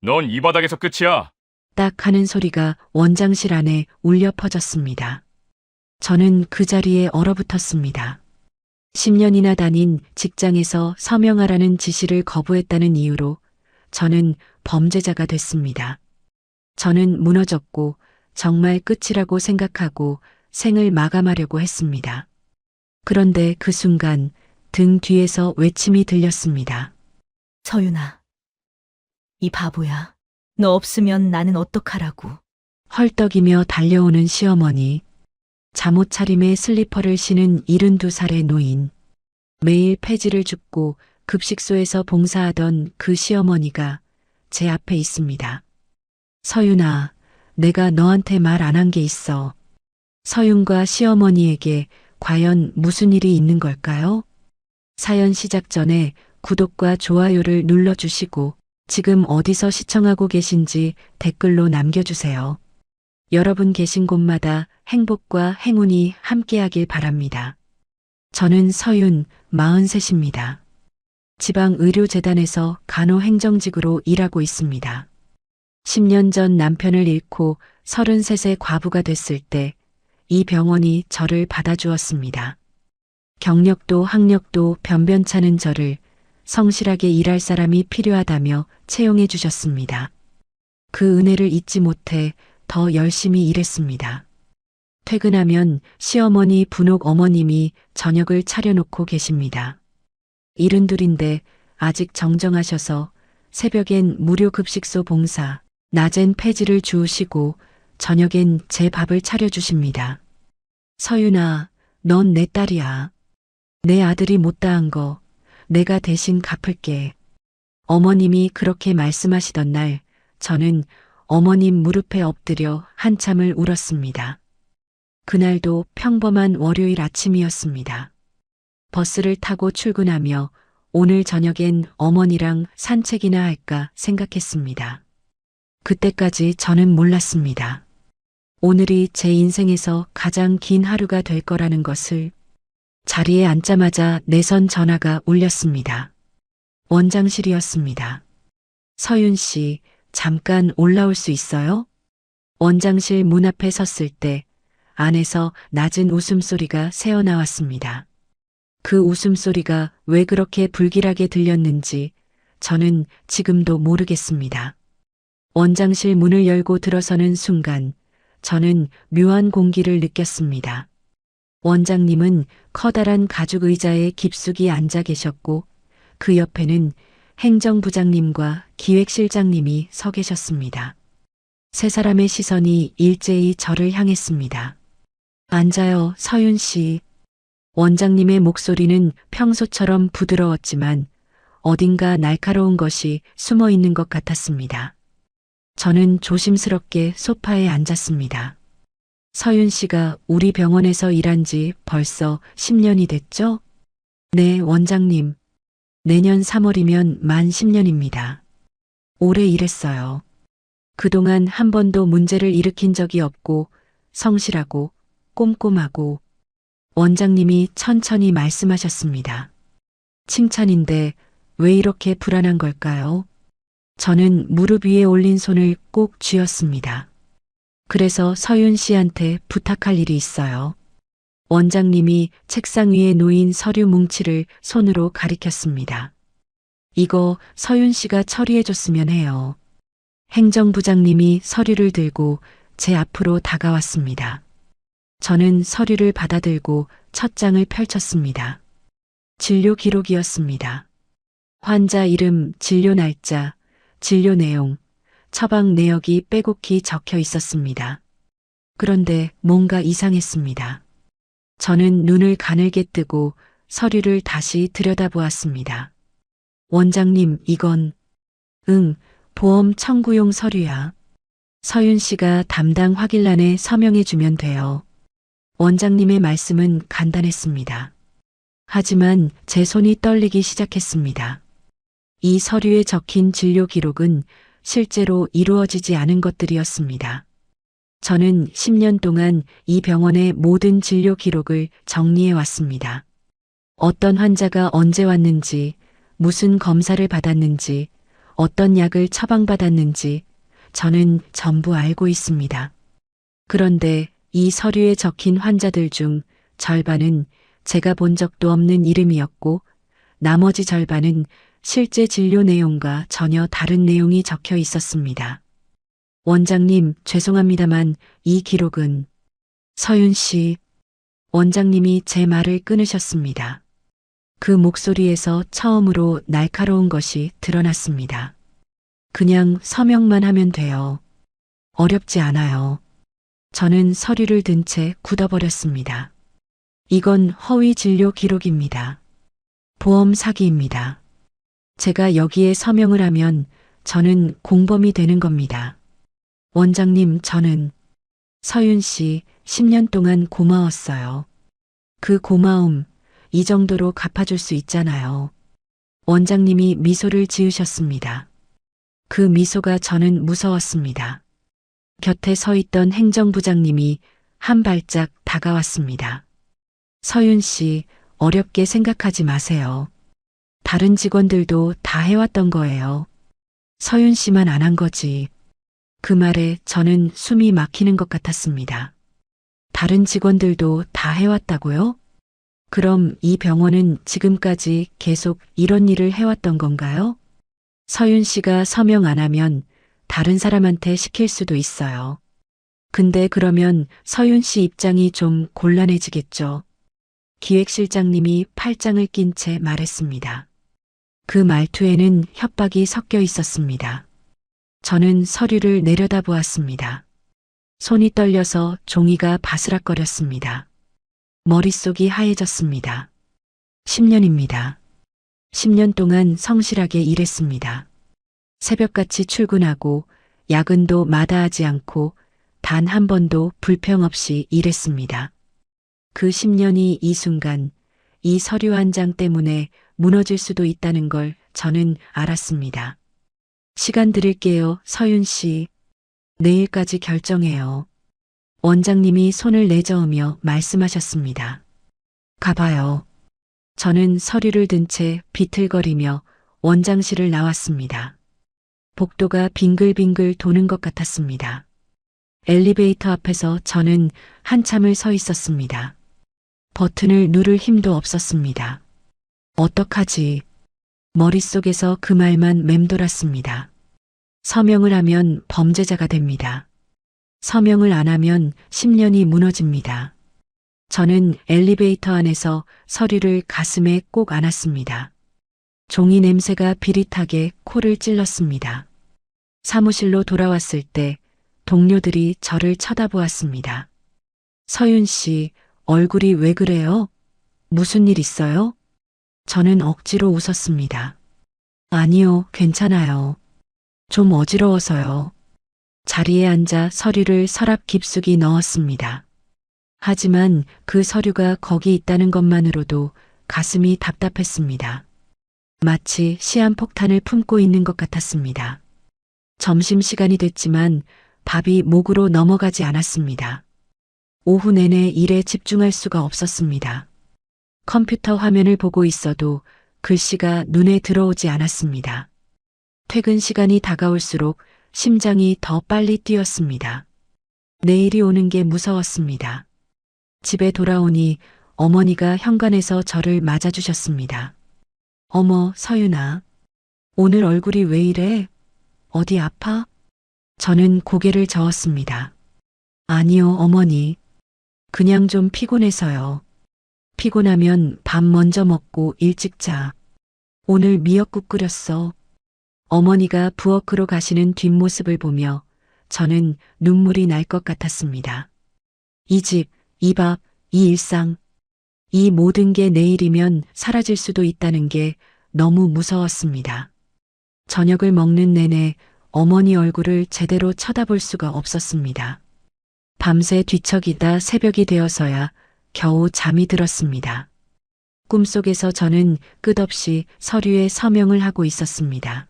넌 이 바닥에서 끝이야. 딱 하는 소리가 원장실 안에 울려 퍼졌습니다. 저는 그 자리에 얼어붙었습니다. 10년이나 다닌 직장에서 서명하라는 지시를 거부했다는 이유로 저는 범죄자가 됐습니다. 저는 무너졌고 정말 끝이라고 생각하고 생을 마감하려고 했습니다. 그런데 그 순간 등 뒤에서 외침이 들렸습니다. 서윤아, 이 바보야. 너 없으면 나는 어떡하라고. 헐떡이며 달려오는 시어머니, 잠옷 차림에 슬리퍼를 신은 72살의 노인, 매일 폐지를 줍고 급식소에서 봉사하던 그 시어머니가 제 앞에 있습니다. 서윤아, 내가 너한테 말 안 한 게 있어. 서윤과 시어머니에게 과연 무슨 일이 있는 걸까요? 사연 시작 전에 구독과 좋아요를 눌러주시고 지금 어디서 시청하고 계신지 댓글로 남겨주세요. 여러분 계신 곳마다 행복과 행운이 함께하길 바랍니다. 저는 서윤 43입니다. 지방의료재단에서 간호행정직으로 일하고 있습니다. 10년 전 남편을 잃고 33세 과부가 됐을 때 이 병원이 저를 받아주었습니다. 경력도 학력도 변변찮은 저를 성실하게 일할 사람이 필요하다며 채용해 주셨습니다. 그 은혜를 잊지 못해 더 열심히 일했습니다. 퇴근하면 시어머니 분옥 어머님이 저녁을 차려놓고 계십니다. 72인데 아직 정정하셔서 새벽엔 무료 급식소 봉사, 낮엔 폐지를 주우시고 저녁엔 제 밥을 차려주십니다. 서윤아, 넌 내 딸이야. 내 아들이 못다한 거 내가 대신 갚을게. 어머님이 그렇게 말씀하시던 날 저는 어머님 무릎에 엎드려 한참을 울었습니다. 그날도 평범한 월요일 아침이었습니다. 버스를 타고 출근하며 오늘 저녁엔 어머니랑 산책이나 할까 생각했습니다. 그때까지 저는 몰랐습니다. 오늘이 제 인생에서 가장 긴 하루가 될 거라는 것을. 자리에 앉자마자 내선 전화가 울렸습니다. 원장실이었습니다. 서윤 씨, 잠깐 올라올 수 있어요? 원장실 문 앞에 섰을 때 안에서 낮은 웃음소리가 새어나왔습니다. 그 웃음소리가 왜 그렇게 불길하게 들렸는지 저는 지금도 모르겠습니다. 원장실 문을 열고 들어서는 순간 저는 묘한 공기를 느꼈습니다. 원장님은 커다란 가죽 의자에 깊숙이 앉아 계셨고 그 옆에는 행정부장님과 기획실장님이 서 계셨습니다. 세 사람의 시선이 일제히 저를 향했습니다. 앉아요, 서윤 씨. 원장님의 목소리는 평소처럼 부드러웠지만 어딘가 날카로운 것이 숨어 있는 것 같았습니다. 저는 조심스럽게 소파에 앉았습니다. 서윤 씨가 우리 병원에서 일한 지 벌써 10년이 됐죠? 네, 원장님. 내년 3월이면 만 10년입니다. 오래 일했어요. 그동안 한 번도 문제를 일으킨 적이 없고 성실하고 꼼꼼하고. 원장님이 천천히 말씀하셨습니다. 칭찬인데 왜 이렇게 불안한 걸까요? 저는 무릎 위에 올린 손을 꼭 쥐었습니다. 그래서 서윤 씨한테 부탁할 일이 있어요. 원장님이 책상 위에 놓인 서류 뭉치를 손으로 가리켰습니다. 이거 서윤 씨가 처리해줬으면 해요. 행정부장님이 서류를 들고 제 앞으로 다가왔습니다. 저는 서류를 받아들고 첫 장을 펼쳤습니다. 진료 기록이었습니다. 환자 이름, 진료 날짜, 진료 내용, 처방 내역이 빼곡히 적혀 있었습니다. 그런데 뭔가 이상했습니다. 저는 눈을 가늘게 뜨고 서류를 다시 들여다보았습니다. 원장님, 이건 보험 청구용 서류야. 서윤 씨가 담당 확인란에 서명해 주면 돼요. 원장님의 말씀은 간단했습니다. 하지만 제 손이 떨리기 시작했습니다. 이 서류에 적힌 진료 기록은 실제로 이루어지지 않은 것들이었습니다. 저는 10년 동안 이 병원의 모든 진료 기록을 정리해 왔습니다. 어떤 환자가 언제 왔는지, 무슨 검사를 받았는지, 어떤 약을 처방받았는지 저는 전부 알고 있습니다. 그런데 이 서류에 적힌 환자들 중 절반은 제가 본 적도 없는 이름이었고 나머지 절반은 실제 진료 내용과 전혀 다른 내용이 적혀 있었습니다. 원장님, 죄송합니다만 이 기록은 서윤 씨, 원장님이 제 말을 끊으셨습니다. 그 목소리에서 처음으로 날카로운 것이 드러났습니다. 그냥 서명만 하면 돼요. 어렵지 않아요. 저는 서류를 든 채 굳어버렸습니다. 이건 허위 진료 기록입니다. 보험 사기입니다. 제가 여기에 서명을 하면 저는 공범이 되는 겁니다. 원장님, 저는 서윤 씨 10년 동안 고마웠어요. 그 고마움 이 정도로 갚아줄 수 있잖아요. 원장님이 미소를 지으셨습니다. 그 미소가 저는 무서웠습니다. 곁에 서 있던 행정부장님이 한 발짝 다가왔습니다. 서윤 씨, 어렵게 생각하지 마세요. 다른 직원들도 다 해왔던 거예요. 서윤 씨만 안 한 거지. 그 말에 저는 숨이 막히는 것 같았습니다. 다른 직원들도 다 해왔다고요? 그럼 이 병원은 지금까지 계속 이런 일을 해왔던 건가요? 서윤 씨가 서명 안 하면 다른 사람한테 시킬 수도 있어요. 근데 그러면 서윤 씨 입장이 좀 곤란해지겠죠. 기획실장님이 팔짱을 낀 채 말했습니다. 그 말투에는 협박이 섞여 있었습니다. 저는 서류를 내려다보았습니다. 손이 떨려서 종이가 바스락거렸습니다. 머릿속이 하얘졌습니다. 10년입니다. 10년 동안 성실하게 일했습니다. 새벽같이 출근하고 야근도 마다하지 않고 단 한 번도 불평 없이 일했습니다. 그 10년이 이 순간 이 서류 한 장 때문에 무너질 수도 있다는 걸 저는 알았습니다. 시간 드릴게요, 서윤 씨. 내일까지 결정해요. 원장님이 손을 내저으며 말씀하셨습니다. 가봐요. 저는 서류를 든 채 비틀거리며 원장실을 나왔습니다. 복도가 빙글빙글 도는 것 같았습니다. 엘리베이터 앞에서 저는 한참을 서 있었습니다. 버튼을 누를 힘도 없었습니다. 어떡하지? 머릿속에서 그 말만 맴돌았습니다. 서명을 하면 범죄자가 됩니다. 서명을 안 하면 10년이 무너집니다. 저는 엘리베이터 안에서 서류를 가슴에 꼭 안았습니다. 종이 냄새가 비릿하게 코를 찔렀습니다. 사무실로 돌아왔을 때 동료들이 저를 쳐다보았습니다. 서윤 씨, 얼굴이 왜 그래요? 무슨 일 있어요? 저는 억지로 웃었습니다. 아니요, 괜찮아요. 좀 어지러워서요. 자리에 앉아 서류를 서랍 깊숙이 넣었습니다. 하지만 그 서류가 거기 있다는 것만으로도 가슴이 답답했습니다. 마치 시한폭탄을 품고 있는 것 같았습니다. 점심시간이 됐지만 밥이 목으로 넘어가지 않았습니다. 오후 내내 일에 집중할 수가 없었습니다. 컴퓨터 화면을 보고 있어도 글씨가 눈에 들어오지 않았습니다. 퇴근 시간이 다가올수록 심장이 더 빨리 뛰었습니다. 내일이 오는 게 무서웠습니다. 집에 돌아오니 어머니가 현관에서 저를 맞아주셨습니다. 어머, 서윤아. 오늘 얼굴이 왜 이래? 어디 아파? 저는 고개를 저었습니다. 아니요, 어머니. 그냥 좀 피곤해서요. 피곤하면 밥 먼저 먹고 일찍 자. 오늘 미역국 끓였어. 어머니가 부엌으로 가시는 뒷모습을 보며 저는 눈물이 날 것 같았습니다. 이 집, 이 밥, 이 일상, 이 모든 게 내일이면 사라질 수도 있다는 게 너무 무서웠습니다. 저녁을 먹는 내내 어머니 얼굴을 제대로 쳐다볼 수가 없었습니다. 밤새 뒤척이다 새벽이 되어서야 겨우 잠이 들었습니다. 꿈속에서 저는 끝없이 서류에 서명을 하고 있었습니다.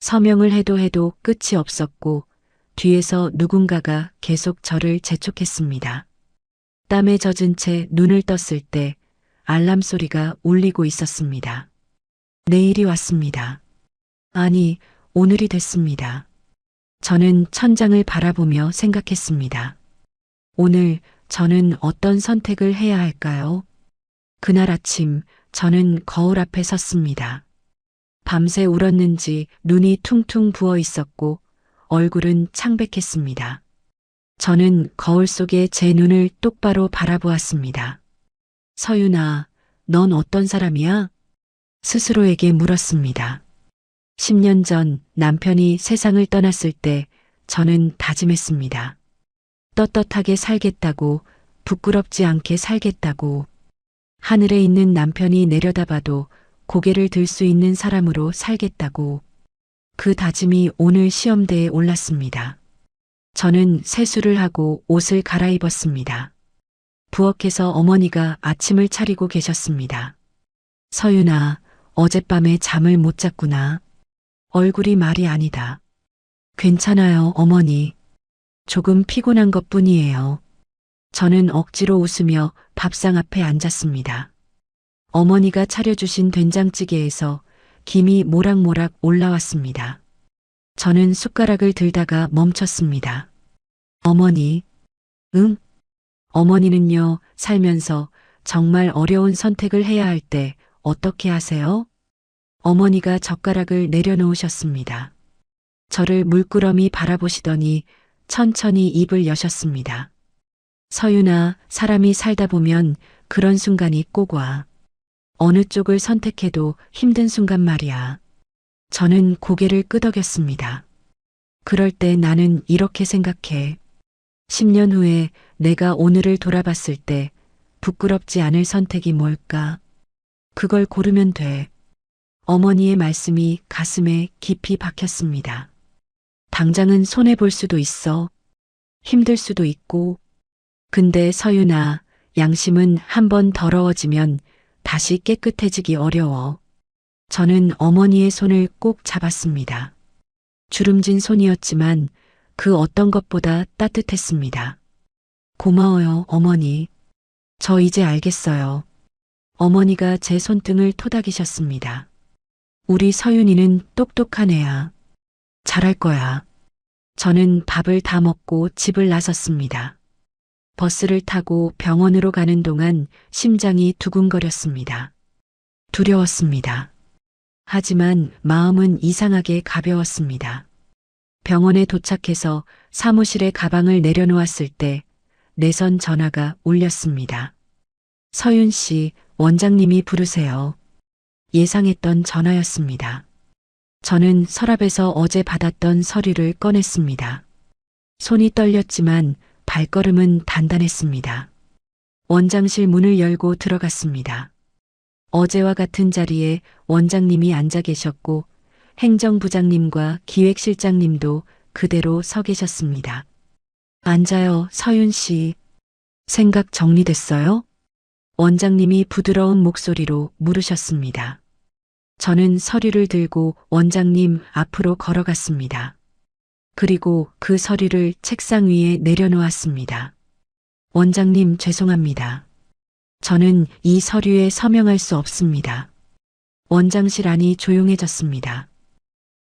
서명을 해도 끝이 없었고 뒤에서 누군가가 계속 저를 재촉했습니다. 땀에 젖은 채 눈을 떴을 때 알람 소리가 울리고 있었습니다. 내일이 왔습니다. 아니, 오늘이 됐습니다. 저는 천장을 바라보며 생각했습니다. 오늘 저는 어떤 선택을 해야 할까요? 그날 아침 저는 거울 앞에 섰습니다. 밤새 울었는지 눈이 퉁퉁 부어 있었고 얼굴은 창백했습니다. 저는 거울 속에 제 눈을 똑바로 바라보았습니다. 서윤아, 넌 어떤 사람이야? 스스로에게 물었습니다. 10년 전 남편이 세상을 떠났을 때 저는 다짐했습니다. 떳떳하게 살겠다고, 부끄럽지 않게 살겠다고, 하늘에 있는 남편이 내려다봐도 고개를 들 수 있는 사람으로 살겠다고. 그 다짐이 오늘 시험대에 올랐습니다. 저는 세수를 하고 옷을 갈아입었습니다. 부엌에서 어머니가 아침을 차리고 계셨습니다. 서윤아, 어젯밤에 잠을 못 잤구나. 얼굴이 말이 아니다. 괜찮아요, 어머니. 조금 피곤한 것뿐이에요. 저는 억지로 웃으며 밥상 앞에 앉았습니다. 어머니가 차려주신 된장찌개에서 김이 모락모락 올라왔습니다. 저는 숟가락을 들다가 멈췄습니다. 어머니, 응? 어머니는요, 살면서 정말 어려운 선택을 해야 할 때 어떻게 하세요? 어머니가 젓가락을 내려놓으셨습니다. 저를 물끄러미 바라보시더니 천천히 입을 여셨습니다. 서윤아, 사람이 살다 보면 그런 순간이 꼭 와. 어느 쪽을 선택해도 힘든 순간 말이야. 저는 고개를 끄덕였습니다. 그럴 때 나는 이렇게 생각해. 10년 후에 내가 오늘을 돌아봤을 때 부끄럽지 않을 선택이 뭘까? 그걸 고르면 돼. 어머니의 말씀이 가슴에 깊이 박혔습니다. 당장은 손해볼 수도 있어. 힘들 수도 있고. 근데 서윤아, 양심은 한번 더러워지면 다시 깨끗해지기 어려워. 저는 어머니의 손을 꼭 잡았습니다. 주름진 손이었지만 그 어떤 것보다 따뜻했습니다. 고마워요, 어머니. 저 이제 알겠어요. 어머니가 제 손등을 토닥이셨습니다. 우리 서윤이는 똑똑한 애야. 잘할 거야. 저는 밥을 다 먹고 집을 나섰습니다. 버스를 타고 병원으로 가는 동안 심장이 두근거렸습니다. 두려웠습니다. 하지만 마음은 이상하게 가벼웠습니다. 병원에 도착해서 사무실에 가방을 내려놓았을 때 내선 전화가 울렸습니다. 서윤 씨, 원장님이 부르세요. 예상했던 전화였습니다. 저는 서랍에서 어제 받았던 서류를 꺼냈습니다. 손이 떨렸지만 발걸음은 단단했습니다. 원장실 문을 열고 들어갔습니다. 어제와 같은 자리에 원장님이 앉아 계셨고 행정부장님과 기획실장님도 그대로 서 계셨습니다. 앉아요, 서윤 씨. 생각 정리됐어요? 원장님이 부드러운 목소리로 물으셨습니다. 저는 서류를 들고 원장님 앞으로 걸어갔습니다. 그리고 그 서류를 책상 위에 내려놓았습니다. 원장님, 죄송합니다. 저는 이 서류에 서명할 수 없습니다. 원장실 안이 조용해졌습니다.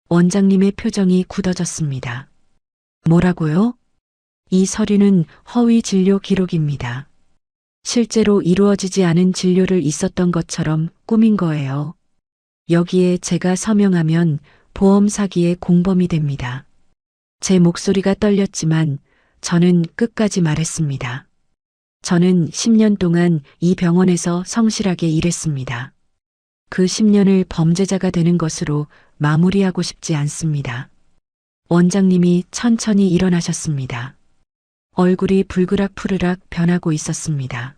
원장님의 표정이 굳어졌습니다. 뭐라고요? 이 서류는 허위 진료 기록입니다. 실제로 이루어지지 않은 진료를 있었던 것처럼 꾸민 거예요. 여기에 제가 서명하면 보험 사기의 공범이 됩니다. 제 목소리가 떨렸지만 저는 끝까지 말했습니다. 저는 10년 동안 이 병원에서 성실하게 일했습니다. 그 10년을 범죄자가 되는 것으로 마무리하고 싶지 않습니다. 원장님이 천천히 일어나셨습니다. 얼굴이 불그락푸르락 변하고 있었습니다.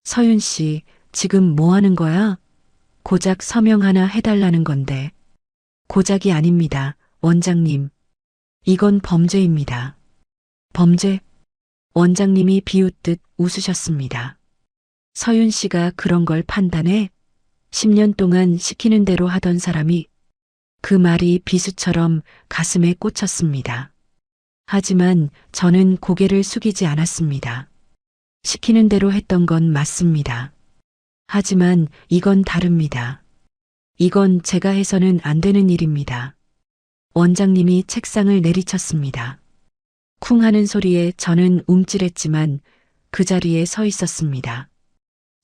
서윤 씨, 지금 뭐 하는 거야? 고작 서명 하나 해달라는 건데. 고작이 아닙니다, 원장님. 이건 범죄입니다. 범죄? 원장님이 비웃듯 웃으셨습니다. 서윤 씨가 그런 걸 판단해? 10년 동안 시키는 대로 하던 사람이. 그 말이 비수처럼 가슴에 꽂혔습니다. 하지만 저는 고개를 숙이지 않았습니다. 시키는 대로 했던 건 맞습니다. 하지만 이건 다릅니다. 이건 제가 해서는 안 되는 일입니다. 원장님이 책상을 내리쳤습니다. 쿵 하는 소리에 저는 움찔했지만 그 자리에 서 있었습니다.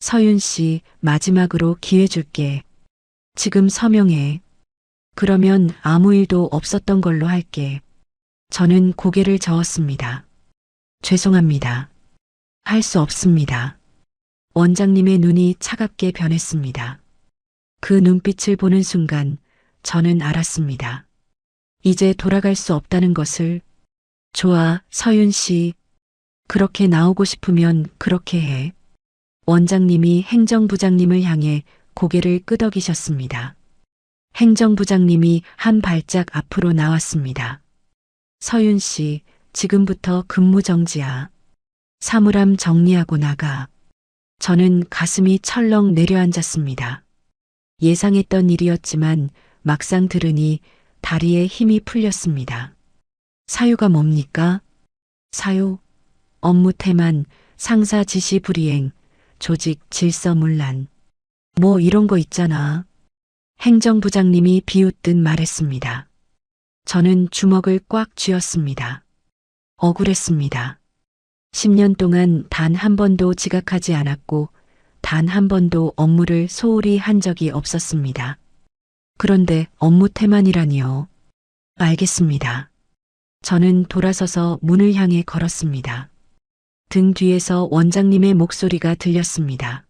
서윤 씨, 마지막으로 기회 줄게. 지금 서명해. 그러면 아무 일도 없었던 걸로 할게. 저는 고개를 저었습니다. 죄송합니다. 할 수 없습니다. 원장님의 눈이 차갑게 변했습니다. 그 눈빛을 보는 순간 저는 알았습니다. 이제 돌아갈 수 없다는 것을. 좋아, 서윤 씨. 그렇게 나오고 싶으면 그렇게 해. 원장님이 행정부장님을 향해 고개를 끄덕이셨습니다. 행정부장님이 한 발짝 앞으로 나왔습니다. 서윤 씨, 지금부터 근무 정지야. 사물함 정리하고 나가. 저는 가슴이 철렁 내려앉았습니다. 예상했던 일이었지만 막상 들으니 다리에 힘이 풀렸습니다. 사유가 뭡니까? 사유, 업무 태만, 상사 지시 불이행, 조직 질서문란. 뭐 이런 거 있잖아. 행정부장님이 비웃듯 말했습니다. 저는 주먹을 꽉 쥐었습니다. 억울했습니다. 10년 동안 단 한 번도 지각하지 않았고 단 한 번도 업무를 소홀히 한 적이 없었습니다. 그런데 업무 태만이라니요. 알겠습니다. 저는 돌아서서 문을 향해 걸었습니다. 등 뒤에서 원장님의 목소리가 들렸습니다.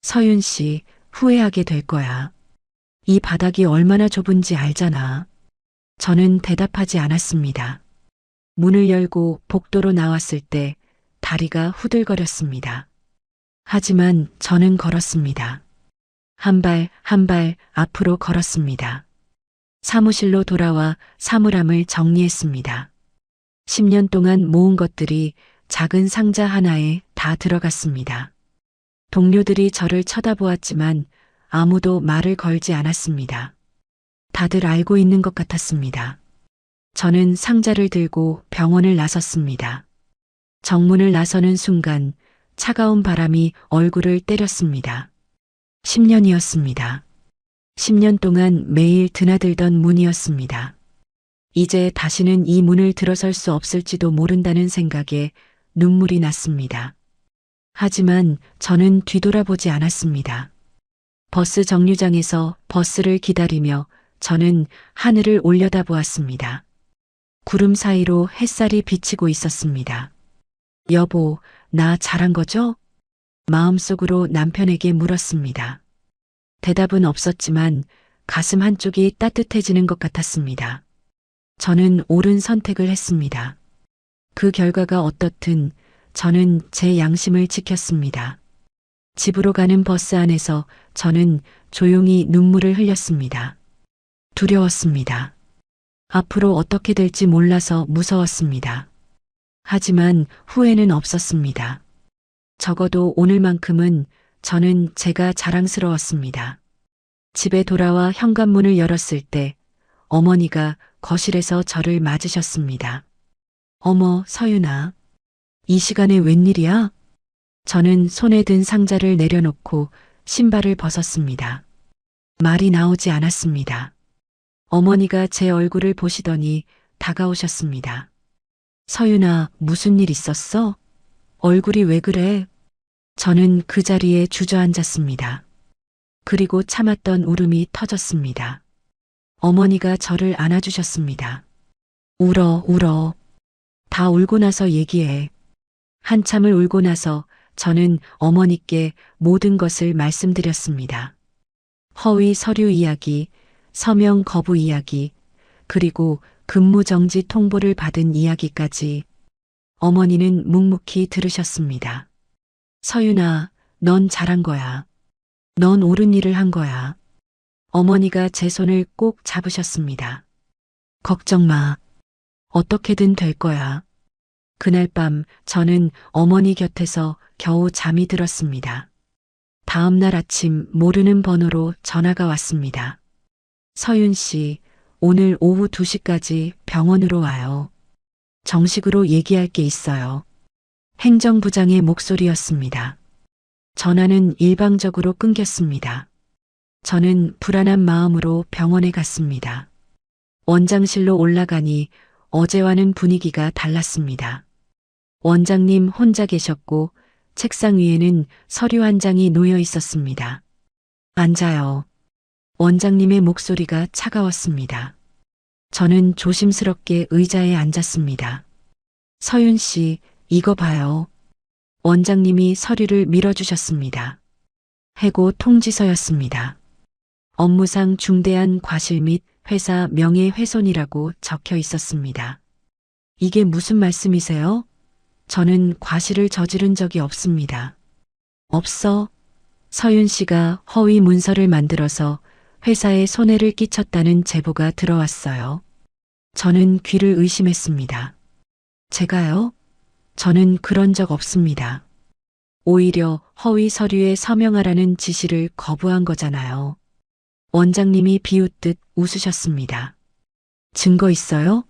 서윤 씨, 후회하게 될 거야. 이 바닥이 얼마나 좁은지 알잖아. 저는 대답하지 않았습니다. 문을 열고 복도로 나왔을 때 다리가 후들거렸습니다. 하지만 저는 걸었습니다. 한 발 한 발 앞으로 걸었습니다. 사무실로 돌아와 사물함을 정리했습니다. 10년 동안 모은 것들이 작은 상자 하나에 다 들어갔습니다. 동료들이 저를 쳐다보았지만 아무도 말을 걸지 않았습니다. 다들 알고 있는 것 같았습니다. 저는 상자를 들고 병원을 나섰습니다. 정문을 나서는 순간 차가운 바람이 얼굴을 때렸습니다. 10년이었습니다. 10년 동안 매일 드나들던 문이었습니다. 이제 다시는 이 문을 들어설 수 없을지도 모른다는 생각에 눈물이 났습니다. 하지만 저는 뒤돌아보지 않았습니다. 버스 정류장에서 버스를 기다리며 저는 하늘을 올려다보았습니다. 구름 사이로 햇살이 비치고 있었습니다. 여보, 나 잘한 거죠? 마음속으로 남편에게 물었습니다. 대답은 없었지만 가슴 한쪽이 따뜻해지는 것 같았습니다. 저는 옳은 선택을 했습니다. 그 결과가 어떻든 저는 제 양심을 지켰습니다. 집으로 가는 버스 안에서 저는 조용히 눈물을 흘렸습니다. 두려웠습니다. 앞으로 어떻게 될지 몰라서 무서웠습니다. 하지만 후회는 없었습니다. 적어도 오늘만큼은 저는 제가 자랑스러웠습니다. 집에 돌아와 현관문을 열었을 때 어머니가 거실에서 저를 맞으셨습니다. 어머, 서윤아. 이 시간에 웬일이야? 저는 손에 든 상자를 내려놓고 신발을 벗었습니다. 말이 나오지 않았습니다. 어머니가 제 얼굴을 보시더니 다가오셨습니다. 서윤아, 무슨 일 있었어? 얼굴이 왜 그래? 저는 그 자리에 주저앉았습니다. 그리고 참았던 울음이 터졌습니다. 어머니가 저를 안아주셨습니다. 울어. 다 울고 나서 얘기해. 한참을 울고 나서 저는 어머니께 모든 것을 말씀드렸습니다. 허위 서류 이야기, 서명 거부 이야기, 그리고 근무정지 통보를 받은 이야기까지. 어머니는 묵묵히 들으셨습니다. 서윤아, 넌 잘한 거야. 넌 옳은 일을 한 거야. 어머니가 제 손을 꼭 잡으셨습니다. 걱정 마. 어떻게든 될 거야. 그날 밤 저는 어머니 곁에서 겨우 잠이 들었습니다. 다음 날 아침 모르는 번호로 전화가 왔습니다. 서윤 씨, 오늘 오후 2시까지 병원으로 와요. 정식으로 얘기할 게 있어요. 행정부장의 목소리였습니다. 전화는 일방적으로 끊겼습니다. 저는 불안한 마음으로 병원에 갔습니다. 원장실로 올라가니 어제와는 분위기가 달랐습니다. 원장님 혼자 계셨고 책상 위에는 서류 한 장이 놓여 있었습니다. 앉아요. 원장님의 목소리가 차가웠습니다. 저는 조심스럽게 의자에 앉았습니다. 서윤 씨, 이거 봐요. 원장님이 서류를 밀어주셨습니다. 해고 통지서였습니다. 업무상 중대한 과실 및 회사 명예훼손이라고 적혀 있었습니다. 이게 무슨 말씀이세요? 저는 과실을 저지른 적이 없습니다. 없어? 서윤 씨가 허위 문서를 만들어서 회사에 손해를 끼쳤다는 제보가 들어왔어요. 저는 귀를 의심했습니다. 제가요? 저는 그런 적 없습니다. 오히려 허위 서류에 서명하라는 지시를 거부한 거잖아요. 원장님이 비웃듯 웃으셨습니다. 증거 있어요?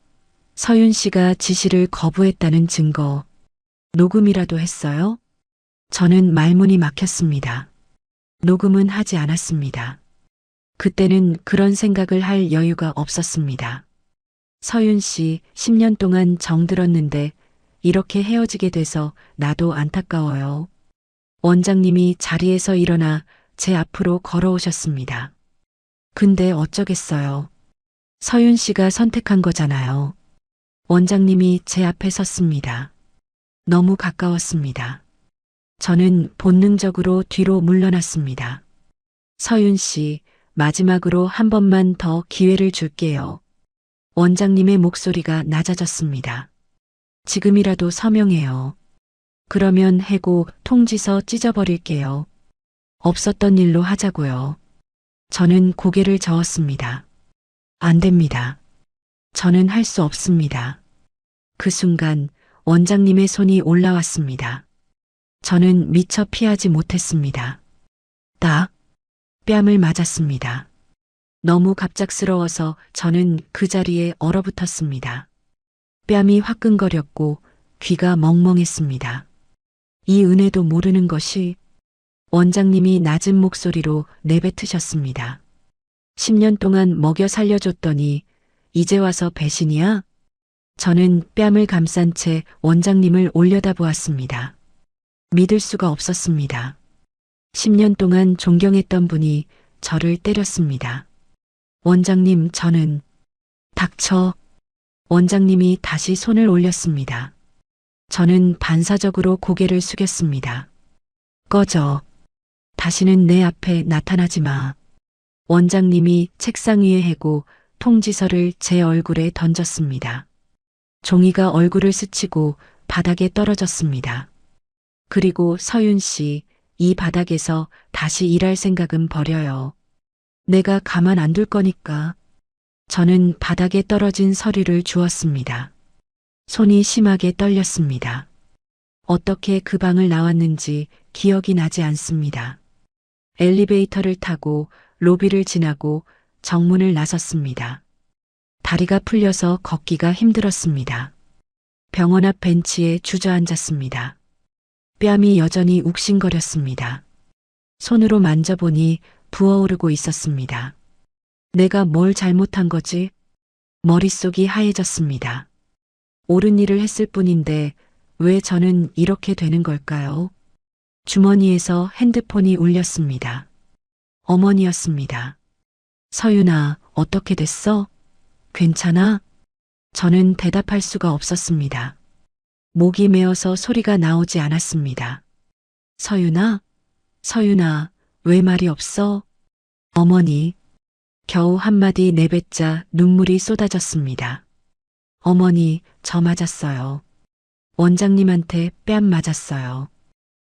서윤 씨가 지시를 거부했다는 증거. 녹음이라도 했어요? 저는 말문이 막혔습니다. 녹음은 하지 않았습니다. 그때는 그런 생각을 할 여유가 없었습니다. 서윤 씨 10년 동안 정들었는데 이렇게 헤어지게 돼서 나도 안타까워요. 원장님이 자리에서 일어나 제 앞으로 걸어오셨습니다. 근데 어쩌겠어요. 서윤 씨가 선택한 거잖아요. 원장님이 제 앞에 섰습니다. 너무 가까웠습니다. 저는 본능적으로 뒤로 물러났습니다. 서윤 씨, 마지막으로 한 번만 더 기회를 줄게요. 원장님의 목소리가 낮아졌습니다. 지금이라도 서명해요. 그러면 해고 통지서 찢어버릴게요. 없었던 일로 하자고요. 저는 고개를 저었습니다. 안 됩니다. 저는 할 수 없습니다. 그 순간 원장님의 손이 올라왔습니다. 저는 미처 피하지 못했습니다. 딱 뺨을 맞았습니다. 너무 갑작스러워서 저는 그 자리에 얼어붙었습니다. 뺨이 화끈거렸고 귀가 멍멍했습니다. 이 은혜도 모르는 것이 원장님이 낮은 목소리로 내뱉으셨습니다. 10년 동안 먹여 살려줬더니 이제 와서 배신이야? 저는 뺨을 감싼 채 원장님을 올려다보았습니다. 믿을 수가 없었습니다. 10년 동안 존경했던 분이 저를 때렸습니다. 원장님, 저는 닥쳐. 원장님이 다시 손을 올렸습니다. 저는 반사적으로 고개를 숙였습니다. 꺼져. 다시는 내 앞에 나타나지 마. 원장님이 책상 위에 해고 통지서를 제 얼굴에 던졌습니다. 종이가 얼굴을 스치고 바닥에 떨어졌습니다. 그리고 서윤 씨, 이 바닥에서 다시 일할 생각은 버려요. 내가 가만 안 둘 거니까. 저는 바닥에 떨어진 서류를 주었습니다. 손이 심하게 떨렸습니다. 어떻게 그 방을 나왔는지 기억이 나지 않습니다. 엘리베이터를 타고 로비를 지나고 정문을 나섰습니다. 다리가 풀려서 걷기가 힘들었습니다. 병원 앞 벤치에 주저앉았습니다. 뺨이 여전히 욱신거렸습니다. 손으로 만져보니 부어오르고 있었습니다. 내가 뭘 잘못한 거지? 머릿속이 하얘졌습니다. 옳은 일을 했을 뿐인데 왜 저는 이렇게 되는 걸까요? 주머니에서 핸드폰이 울렸습니다. 어머니였습니다. 서윤아, 어떻게 됐어? 괜찮아? 저는 대답할 수가 없었습니다. 목이 메어서 소리가 나오지 않았습니다. 서윤아? 서윤아, 왜 말이 없어? 어머니. 겨우 한마디 내뱉자 눈물이 쏟아졌습니다. 어머니, 저 맞았어요. 원장님한테 뺨 맞았어요.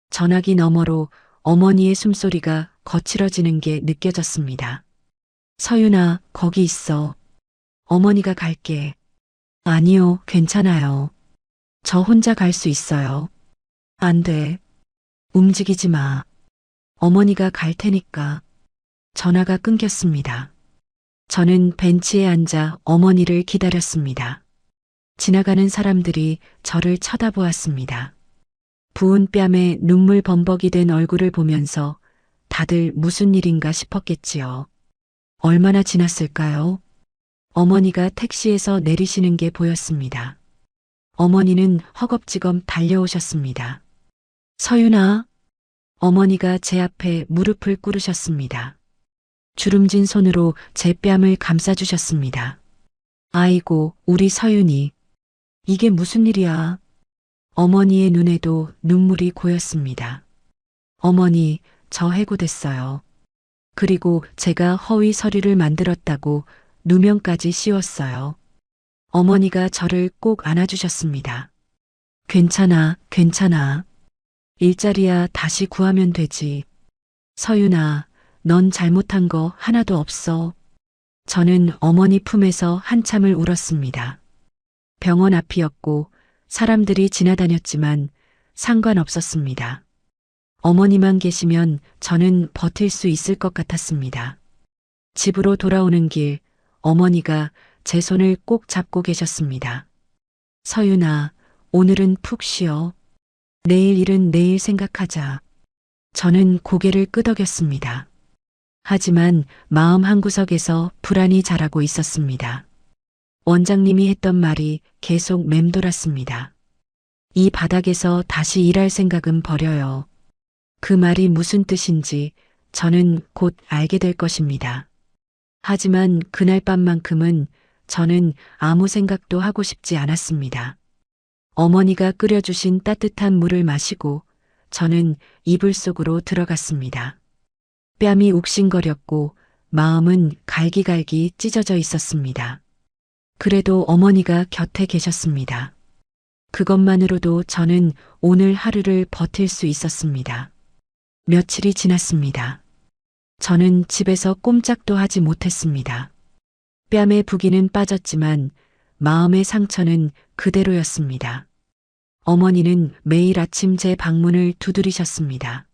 전화기 너머로 어머니의 숨소리가 거칠어지는 게 느껴졌습니다. 서윤아, 거기 있어. 어머니가 갈게. 아니요, 괜찮아요. 저 혼자 갈 수 있어요. 안 돼. 움직이지 마. 어머니가 갈 테니까. 전화가 끊겼습니다. 저는 벤치에 앉아 어머니를 기다렸습니다. 지나가는 사람들이 저를 쳐다보았습니다. 부은 뺨에 눈물 범벅이 된 얼굴을 보면서 다들 무슨 일인가 싶었겠지요. 얼마나 지났을까요? 어머니가 택시에서 내리시는 게 보였습니다. 어머니는 허겁지겁 달려오셨습니다. 서윤아. 어머니가 제 앞에 무릎을 꿇으셨습니다. 주름진 손으로 제 뺨을 감싸주셨습니다. 아이고, 우리 서윤이. 이게 무슨 일이야? 어머니의 눈에도 눈물이 고였습니다. 어머니, 저 해고됐어요. 그리고 제가 허위 서류를 만들었다고 누명까지 씌웠어요. 어머니가 저를 꼭 안아주셨습니다. 괜찮아, 괜찮아. 일자리야 다시 구하면 되지. 서윤아, 넌 잘못한 거 하나도 없어. 저는 어머니 품에서 한참을 울었습니다. 병원 앞이었고 사람들이 지나다녔지만 상관없었습니다. 어머니만 계시면 저는 버틸 수 있을 것 같았습니다. 집으로 돌아오는 길, 어머니가 제 손을 꼭 잡고 계셨습니다. 서윤아, 오늘은 푹 쉬어. 내일 일은 내일 생각하자. 저는 고개를 끄덕였습니다. 하지만 마음 한구석에서 불안이 자라고 있었습니다. 원장님이 했던 말이 계속 맴돌았습니다. 이 바닥에서 다시 일할 생각은 버려요. 그 말이 무슨 뜻인지 저는 곧 알게 될 것입니다. 하지만 그날 밤만큼은 저는 아무 생각도 하고 싶지 않았습니다. 어머니가 끓여주신 따뜻한 물을 마시고 저는 이불 속으로 들어갔습니다. 뺨이 욱신거렸고 마음은 갈기갈기 찢어져 있었습니다. 그래도 어머니가 곁에 계셨습니다. 그것만으로도 저는 오늘 하루를 버틸 수 있었습니다. 며칠이 지났습니다. 저는 집에서 꼼짝도 하지 못했습니다. 뺨의 부기는 빠졌지만 마음의 상처는 그대로였습니다. 어머니는 매일 아침 제 방문을 두드리셨습니다.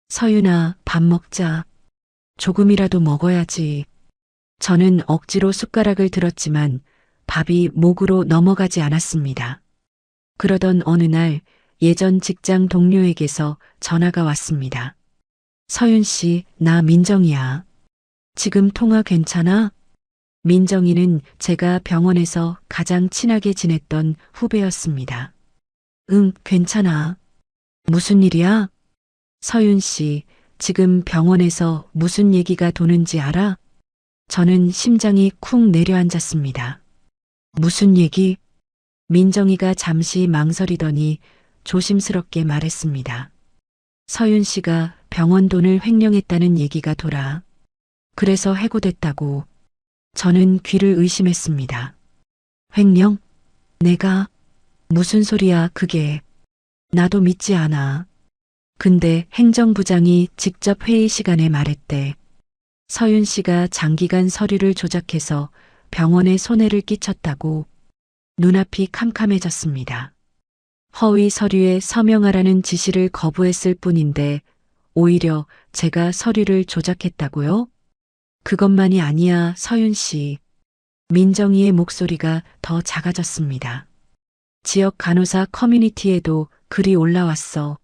서윤아, 밥 먹자. 조금이라도 먹어야지. 저는 억지로 숟가락을 들었지만 밥이 목으로 넘어가지 않았습니다. 그러던 어느 날 예전 직장 동료에게서 전화가 왔습니다. 서윤 씨, 나 민정이야. 지금 통화 괜찮아? 민정이는 제가 병원에서 가장 친하게 지냈던 후배였습니다. 응, 괜찮아. 무슨 일이야? 서윤 씨, 지금 병원에서 무슨 얘기가 도는지 알아? 저는 심장이 쿵 내려앉았습니다. 무슨 얘기? 민정이가 잠시 망설이더니 조심스럽게 말했습니다. 서윤 씨가 병원 돈을 횡령했다는 얘기가 돌아. 그래서 해고됐다고. 저는 귀를 의심했습니다. 횡령? 내가? 무슨 소리야 그게. 나도 믿지 않아. 근데 행정부장이 직접 회의 시간에 말했대. 서윤 씨가 장기간 서류를 조작해서 병원에 손해를 끼쳤다고. 눈앞이 캄캄해졌습니다. 허위 서류에 서명하라는 지시를 거부했을 뿐인데 오히려 제가 서류를 조작했다고요? 그것만이 아니야, 서윤 씨. 민정이의 목소리가 더 작아졌습니다. 지역 간호사 커뮤니티에도 글이 올라왔어.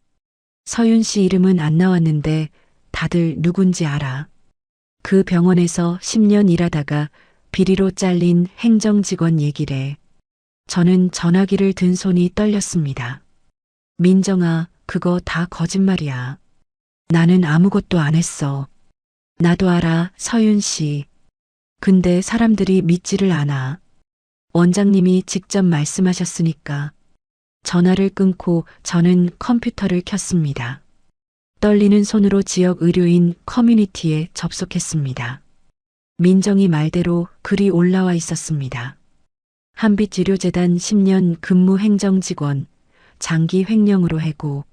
서윤 씨 이름은 안 나왔는데 다들 누군지 알아. 그 병원에서 10년 일하다가 비리로 잘린 행정직원 얘기래. 저는 전화기를 든 손이 떨렸습니다. 민정아, 그거 다 거짓말이야. 나는 아무것도 안 했어. 나도 알아, 서윤 씨. 근데 사람들이 믿지를 않아. 원장님이 직접 말씀하셨으니까. 전화를 끊고 저는 컴퓨터를 켰습니다. 떨리는 손으로 지역 의료인 커뮤니티에 접속했습니다. 민정이 말대로 글이 올라와 있었습니다. 한빛의료재단 10년 근무 행정직원, 장기 횡령으로 해고.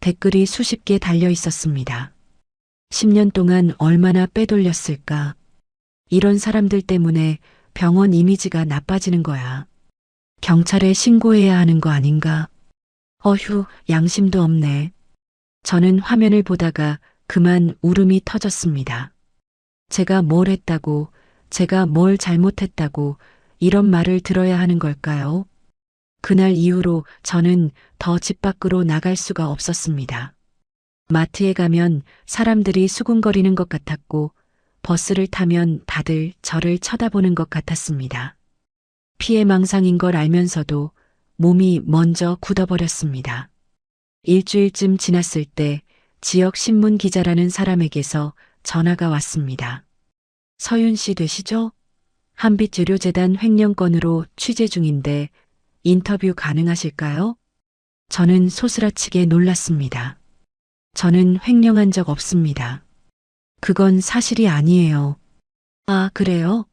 댓글이 수십 개 달려 있었습니다. 10년 동안 얼마나 빼돌렸을까. 이런 사람들 때문에 병원 이미지가 나빠지는 거야. 경찰에 신고해야 하는 거 아닌가? 어휴, 양심도 없네. 저는 화면을 보다가 그만 울음이 터졌습니다. 제가 뭘 했다고, 제가 뭘 잘못했다고 이런 말을 들어야 하는 걸까요? 그날 이후로 저는 더 집 밖으로 나갈 수가 없었습니다. 마트에 가면 사람들이 수군거리는 것 같았고 버스를 타면 다들 저를 쳐다보는 것 같았습니다. 피해망상인 걸 알면서도 몸이 먼저 굳어버렸습니다. 일주일쯤 지났을 때 지역 신문 기자라는 사람에게서 전화가 왔습니다. 서윤 씨 되시죠? 한빛의료재단 횡령 건으로 취재 중인데 인터뷰 가능하실까요? 저는 소스라치게 놀랐습니다. 저는 횡령한 적 없습니다. 그건 사실이 아니에요. 아, 그래요?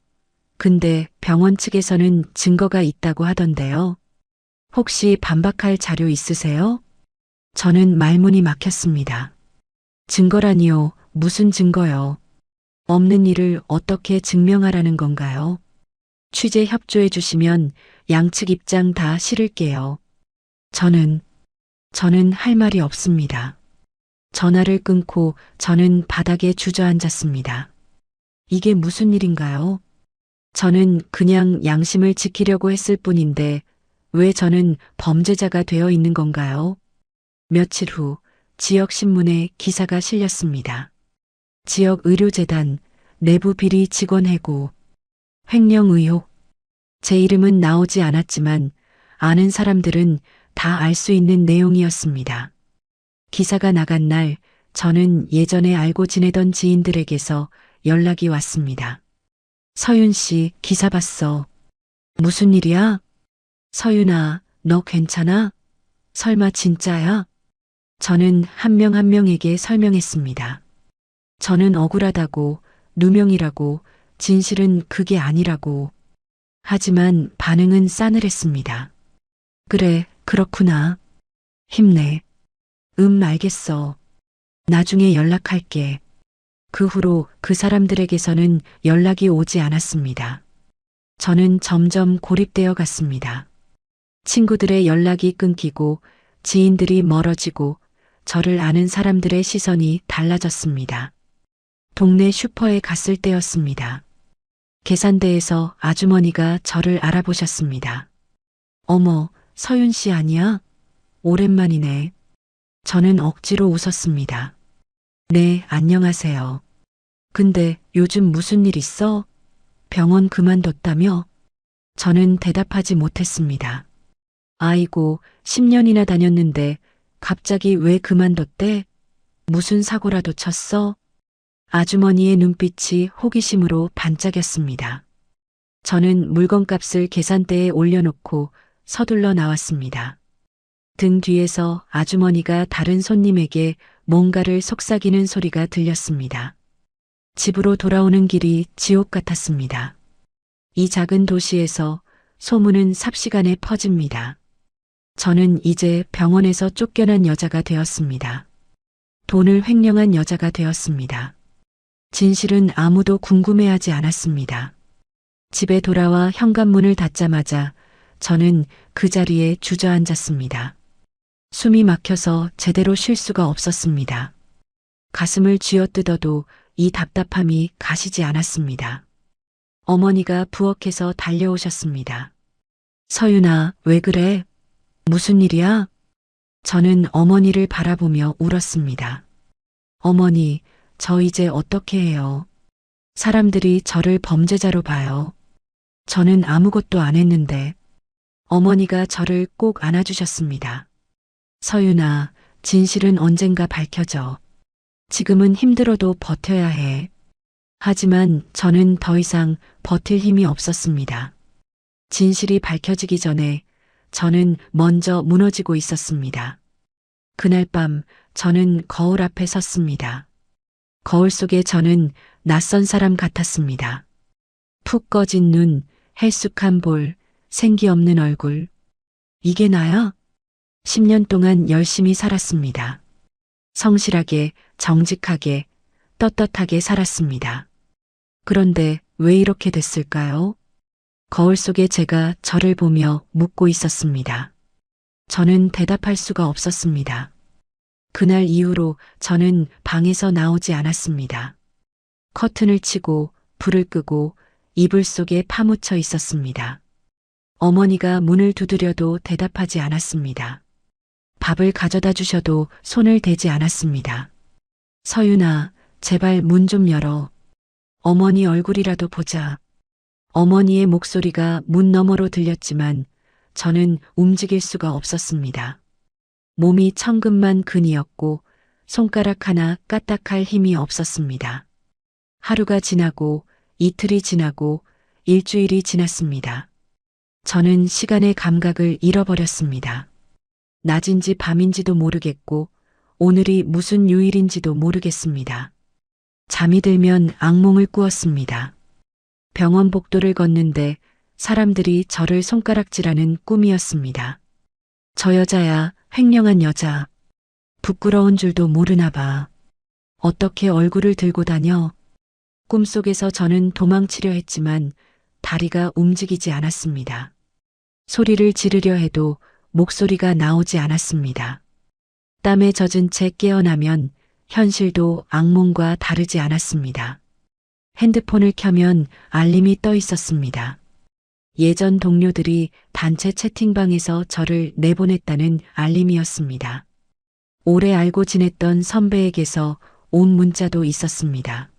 근데 병원 측에서는 증거가 있다고 하던데요. 혹시 반박할 자료 있으세요? 저는 말문이 막혔습니다. 증거라니요? 무슨 증거요? 없는 일을 어떻게 증명하라는 건가요? 취재 협조해 주시면 양측 입장 다 실을게요. 저는 할 말이 없습니다. 전화를 끊고 저는 바닥에 주저앉았습니다. 이게 무슨 일인가요? 저는 그냥 양심을 지키려고 했을 뿐인데 왜 저는 범죄자가 되어 있는 건가요? 며칠 후 지역신문에 기사가 실렸습니다. 지역 의료재단 내부 비리 직원 해고, 횡령 의혹. 제 이름은 나오지 않았지만 아는 사람들은 다 알 수 있는 내용이었습니다. 기사가 나간 날 저는 예전에 알고 지내던 지인들에게서 연락이 왔습니다. 서윤 씨, 기사 봤어. 무슨 일이야? 서윤아, 너 괜찮아? 설마 진짜야? 저는 한 명 한 명에게 설명했습니다. 저는 억울하다고, 누명이라고, 진실은 그게 아니라고. 하지만 반응은 싸늘했습니다. 그래, 그렇구나. 힘내. 알겠어. 나중에 연락할게. 그 후로 그 사람들에게서는 연락이 오지 않았습니다. 저는 점점 고립되어 갔습니다. 친구들의 연락이 끊기고 지인들이 멀어지고 저를 아는 사람들의 시선이 달라졌습니다. 동네 슈퍼에 갔을 때였습니다. 계산대에서 아주머니가 저를 알아보셨습니다. 어머, 서윤 씨 아니야? 오랜만이네. 저는 억지로 웃었습니다. 네, 안녕하세요. 근데 요즘 무슨 일 있어? 병원 그만뒀다며? 저는 대답하지 못했습니다. 아이고, 10년이나 다녔는데 갑자기 왜 그만뒀대? 무슨 사고라도 쳤어? 아주머니의 눈빛이 호기심으로 반짝였습니다. 저는 물건값을 계산대에 올려놓고 서둘러 나왔습니다. 등 뒤에서 아주머니가 다른 손님에게 뭔가를 속삭이는 소리가 들렸습니다. 집으로 돌아오는 길이 지옥 같았습니다. 이 작은 도시에서 소문은 삽시간에 퍼집니다. 저는 이제 병원에서 쫓겨난 여자가 되었습니다. 돈을 횡령한 여자가 되었습니다. 진실은 아무도 궁금해하지 않았습니다. 집에 돌아와 현관문을 닫자마자 저는 그 자리에 주저앉았습니다. 숨이 막혀서 제대로 쉴 수가 없었습니다. 가슴을 쥐어뜯어도 이 답답함이 가시지 않았습니다. 어머니가 부엌에서 달려오셨습니다. 서윤아, 왜 그래? 무슨 일이야? 저는 어머니를 바라보며 울었습니다. 어머니, 저 이제 어떻게 해요? 사람들이 저를 범죄자로 봐요. 저는 아무것도 안 했는데. 어머니가 저를 꼭 안아주셨습니다. 서윤아, 진실은 언젠가 밝혀져. 지금은 힘들어도 버텨야 해. 하지만 저는 더 이상 버틸 힘이 없었습니다. 진실이 밝혀지기 전에 저는 먼저 무너지고 있었습니다. 그날 밤 저는 거울 앞에 섰습니다. 거울 속에 저는 낯선 사람 같았습니다. 푹 꺼진 눈, 헬쑥한 볼, 생기 없는 얼굴. 이게 나야? 10년 동안 열심히 살았습니다. 성실하게, 정직하게, 떳떳하게 살았습니다. 그런데 왜 이렇게 됐을까요? 거울 속에 제가 저를 보며 묻고 있었습니다. 저는 대답할 수가 없었습니다. 그날 이후로 저는 방에서 나오지 않았습니다. 커튼을 치고 불을 끄고 이불 속에 파묻혀 있었습니다. 어머니가 문을 두드려도 대답하지 않았습니다. 밥을 가져다 주셔도 손을 대지 않았습니다. 서윤아, 제발 문 좀 열어. 어머니 얼굴이라도 보자. 어머니의 목소리가 문 너머로 들렸지만 저는 움직일 수가 없었습니다. 몸이 천근만 근이었고 손가락 하나 까딱할 힘이 없었습니다. 하루가 지나고 이틀이 지나고 일주일이 지났습니다. 저는 시간의 감각을 잃어버렸습니다. 낮인지 밤인지도 모르겠고 오늘이 무슨 요일인지도 모르겠습니다. 잠이 들면 악몽을 꾸었습니다. 병원 복도를 걷는데 사람들이 저를 손가락질하는 꿈이었습니다. 저 여자야, 횡령한 여자. 부끄러운 줄도 모르나 봐. 어떻게 얼굴을 들고 다녀? 꿈속에서 저는 도망치려 했지만 다리가 움직이지 않았습니다. 소리를 지르려 해도 목소리가 나오지 않았습니다. 땀에 젖은 채 깨어나면 현실도 악몽과 다르지 않았습니다. 핸드폰을 켜면 알림이 떠 있었습니다. 예전 동료들이 단체 채팅방에서 저를 내보냈다는 알림이었습니다. 오래 알고 지냈던 선배에게서 온 문자도 있었습니다.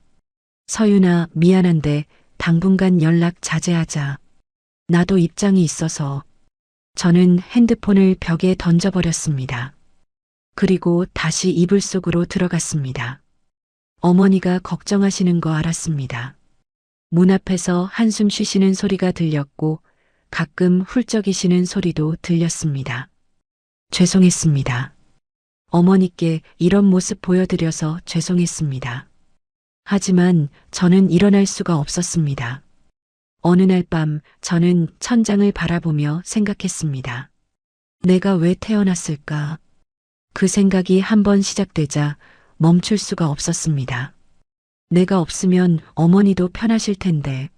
서윤아, 미안한데 당분간 연락 자제하자. 나도 입장이 있어서. 저는 핸드폰을 벽에 던져버렸습니다. 그리고 다시 이불 속으로 들어갔습니다. 어머니가 걱정하시는 거 알았습니다. 문 앞에서 한숨 쉬시는 소리가 들렸고 가끔 훌쩍이시는 소리도 들렸습니다. 죄송했습니다. 어머니께 이런 모습 보여드려서 죄송했습니다. 하지만 저는 일어날 수가 없었습니다. 어느 날 밤 저는 천장을 바라보며 생각했습니다. 내가 왜 태어났을까? 그 생각이 한번 시작되자 멈출 수가 없었습니다. 내가 없으면 어머니도 편하실 텐데.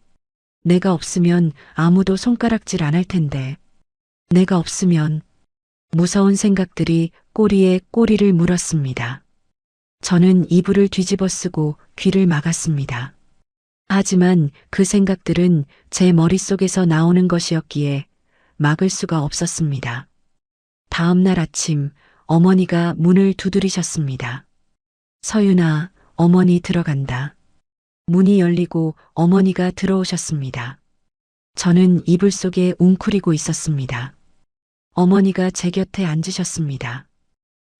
내가 없으면 아무도 손가락질 안 할 텐데. 내가 없으면 무서운 생각들이 꼬리에 꼬리를 물었습니다. 저는 이불을 뒤집어 쓰고 귀를 막았습니다. 하지만 그 생각들은 제 머릿속에서 나오는 것이었기에 막을 수가 없었습니다. 다음 날 아침 어머니가 문을 두드리셨습니다. 서윤아, 어머니 들어간다. 문이 열리고 어머니가 들어오셨습니다. 저는 이불 속에 웅크리고 있었습니다. 어머니가 제 곁에 앉으셨습니다.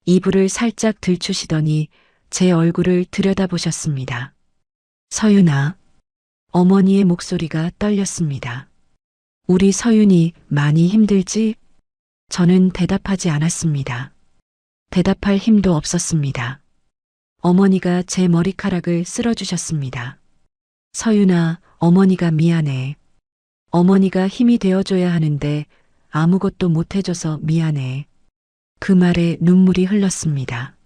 이불을 살짝 들추시더니 제 얼굴을 들여다보셨습니다. 서윤아. 어머니의 목소리가 떨렸습니다. 우리 서윤이 많이 힘들지? 저는 대답하지 않았습니다. 대답할 힘도 없었습니다. 어머니가 제 머리카락을 쓸어주셨습니다. 서윤아, 어머니가 미안해. 어머니가 힘이 되어줘야 하는데 아무것도 못해줘서 미안해. 그 말에 눈물이 흘렀습니다.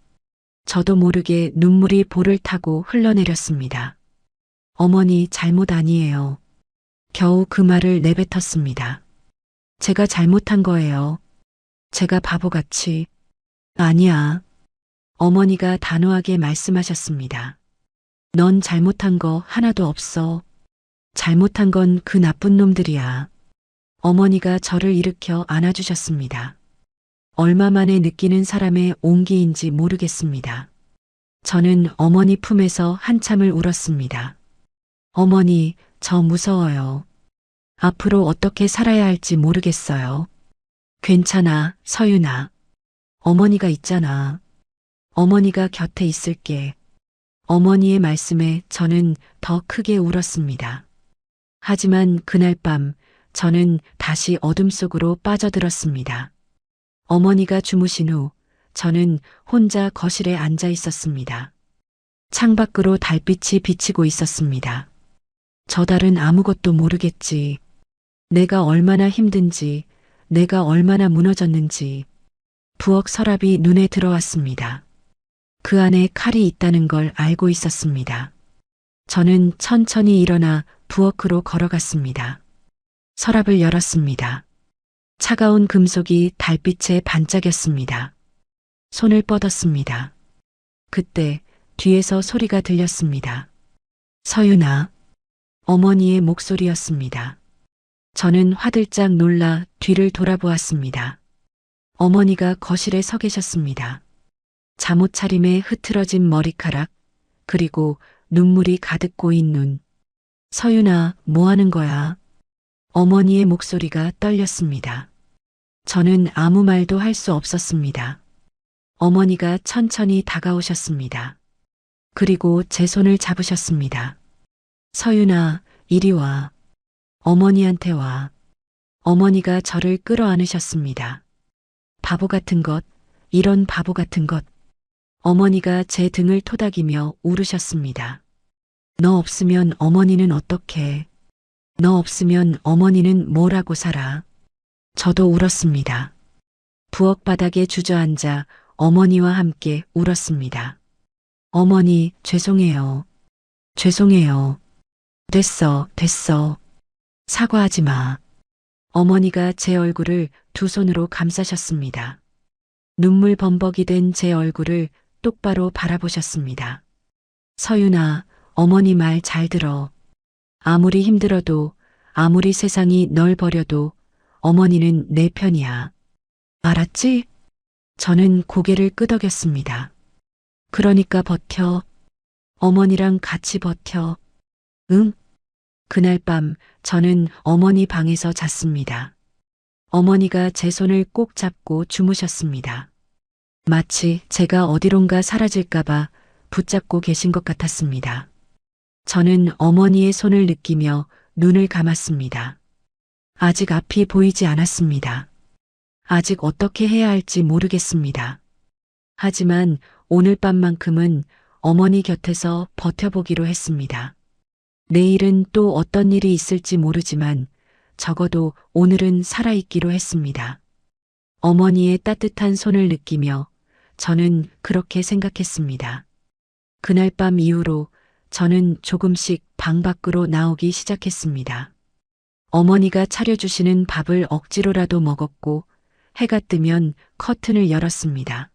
저도 모르게 눈물이 볼을 타고 흘러내렸습니다. 어머니 잘못 아니에요. 겨우 그 말을 내뱉었습니다. 제가 잘못한 거예요. 제가 바보같이. 아니야. 어머니가 단호하게 말씀하셨습니다. 넌 잘못한 거 하나도 없어. 잘못한 건 그 나쁜 놈들이야. 어머니가 저를 일으켜 안아주셨습니다. 얼마 만에 느끼는 사람의 온기인지 모르겠습니다. 저는 어머니 품에서 한참을 울었습니다. 어머니, 저 무서워요. 앞으로 어떻게 살아야 할지 모르겠어요. 괜찮아, 서윤아. 어머니가 있잖아. 어머니가 곁에 있을게. 어머니의 말씀에 저는 더 크게 울었습니다. 하지만 그날 밤 저는 다시 어둠 속으로 빠져들었습니다. 어머니가 주무신 후 저는 혼자 거실에 앉아 있었습니다. 창밖으로 달빛이 비치고 있었습니다. 저 달은 아무것도 모르겠지. 내가 얼마나 힘든지, 내가 얼마나 무너졌는지. 부엌 서랍이 눈에 들어왔습니다. 그 안에 칼이 있다는 걸 알고 있었습니다. 저는 천천히 일어나 부엌으로 걸어갔습니다. 서랍을 열었습니다. 차가운 금속이 달빛에 반짝였습니다. 손을 뻗었습니다. 그때 뒤에서 소리가 들렸습니다. 서윤아. 어머니의 목소리였습니다. 저는 화들짝 놀라 뒤를 돌아보았습니다. 어머니가 거실에 서 계셨습니다. 잠옷 차림에 흐트러진 머리카락, 그리고 눈물이 가득 고인 눈, 서윤아, 뭐 하는 거야? 어머니의 목소리가 떨렸습니다. 저는 아무 말도 할 수 없었습니다. 어머니가 천천히 다가오셨습니다. 그리고 제 손을 잡으셨습니다. 서윤아, 이리 와. 어머니한테 와. 어머니가 저를 끌어안으셨습니다. 바보 같은 것, 이런 바보 같은 것. 어머니가 제 등을 토닥이며 울으셨습니다. 너 없으면 어머니는 어떡해? 너 없으면 어머니는 뭘 하고 살아? 저도 울었습니다. 부엌 바닥에 주저앉아 어머니와 함께 울었습니다. 어머니, 죄송해요. 죄송해요. 됐어, 됐어. 사과하지 마. 어머니가 제 얼굴을 두 손으로 감싸셨습니다. 눈물 범벅이 된 제 얼굴을 똑바로 바라보셨습니다. 서윤아, 어머니 말 잘 들어. 아무리 힘들어도, 아무리 세상이 널 버려도 어머니는 내 편이야. 알았지? 저는 고개를 끄덕였습니다. 그러니까 버텨. 어머니랑 같이 버텨. 응? 그날 밤 저는 어머니 방에서 잤습니다. 어머니가 제 손을 꼭 잡고 주무셨습니다. 마치 제가 어디론가 사라질까봐 붙잡고 계신 것 같았습니다. 저는 어머니의 손을 느끼며 눈을 감았습니다. 아직 앞이 보이지 않았습니다. 아직 어떻게 해야 할지 모르겠습니다. 하지만 오늘 밤만큼은 어머니 곁에서 버텨보기로 했습니다. 내일은 또 어떤 일이 있을지 모르지만 적어도 오늘은 살아있기로 했습니다. 어머니의 따뜻한 손을 느끼며 저는 그렇게 생각했습니다. 그날 밤 이후로 저는 조금씩 방 밖으로 나오기 시작했습니다. 어머니가 차려주시는 밥을 억지로라도 먹었고 해가 뜨면 커튼을 열었습니다.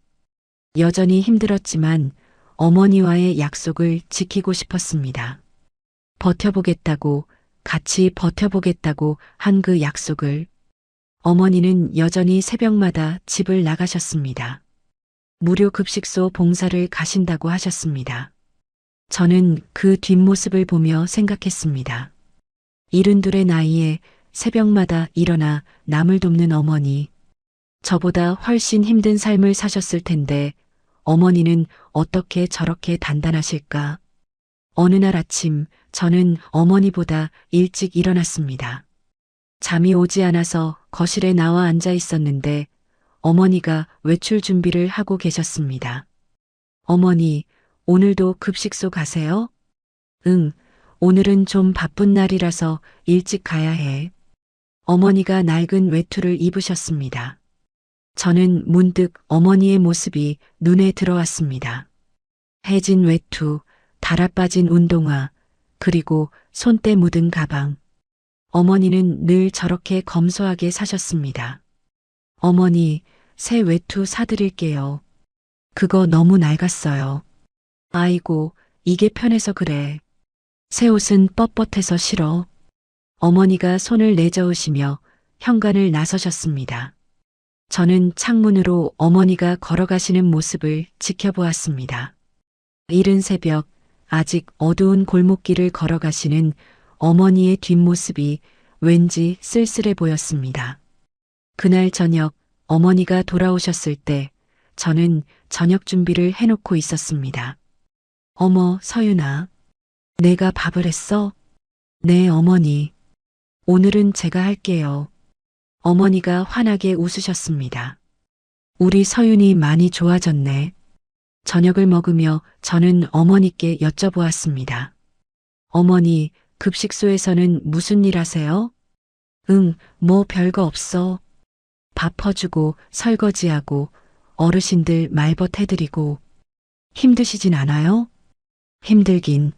여전히 힘들었지만 어머니와의 약속을 지키고 싶었습니다. 버텨보겠다고, 같이 버텨보겠다고 한 그 약속을. 어머니는 여전히 새벽마다 집을 나가셨습니다. 무료 급식소 봉사를 가신다고 하셨습니다. 저는 그 뒷모습을 보며 생각했습니다. 72의 나이에 새벽마다 일어나 남을 돕는 어머니. 저보다 훨씬 힘든 삶을 사셨을 텐데 어머니는 어떻게 저렇게 단단하실까? 어느 날 아침 저는 어머니보다 일찍 일어났습니다. 잠이 오지 않아서 거실에 나와 앉아 있었는데 어머니가 외출 준비를 하고 계셨습니다. 어머니, 오늘도 급식소 가세요? 응, 오늘은 좀 바쁜 날이라서 일찍 가야 해. 어머니가 낡은 외투를 입으셨습니다. 저는 문득 어머니의 모습이 눈에 들어왔습니다. 해진 외투, 달아빠진 운동화, 그리고 손때 묻은 가방. 어머니는 늘 저렇게 검소하게 사셨습니다. 어머니, 새 외투 사드릴게요. 그거 너무 낡았어요. 아이고, 이게 편해서 그래. 새 옷은 뻣뻣해서 싫어. 어머니가 손을 내저으시며 현관을 나서셨습니다. 저는 창문으로 어머니가 걸어가시는 모습을 지켜보았습니다. 이른 새벽, 아직 어두운 골목길을 걸어가시는 어머니의 뒷모습이 왠지 쓸쓸해 보였습니다. 그날 저녁 어머니가 돌아오셨을 때 저는 저녁 준비를 해놓고 있었습니다. 어머, 서윤아. 내가 밥을 했어? 네, 어머니. 오늘은 제가 할게요. 어머니가 환하게 웃으셨습니다. 우리 서윤이 많이 좋아졌네. 저녁을 먹으며 저는 어머니께 여쭤보았습니다. 어머니, 급식소에서는 무슨 일 하세요? 응, 뭐 별거 없어. 밥 퍼주고 설거지하고 어르신들 말벗 해드리고. 힘드시진 않아요? 힘들긴.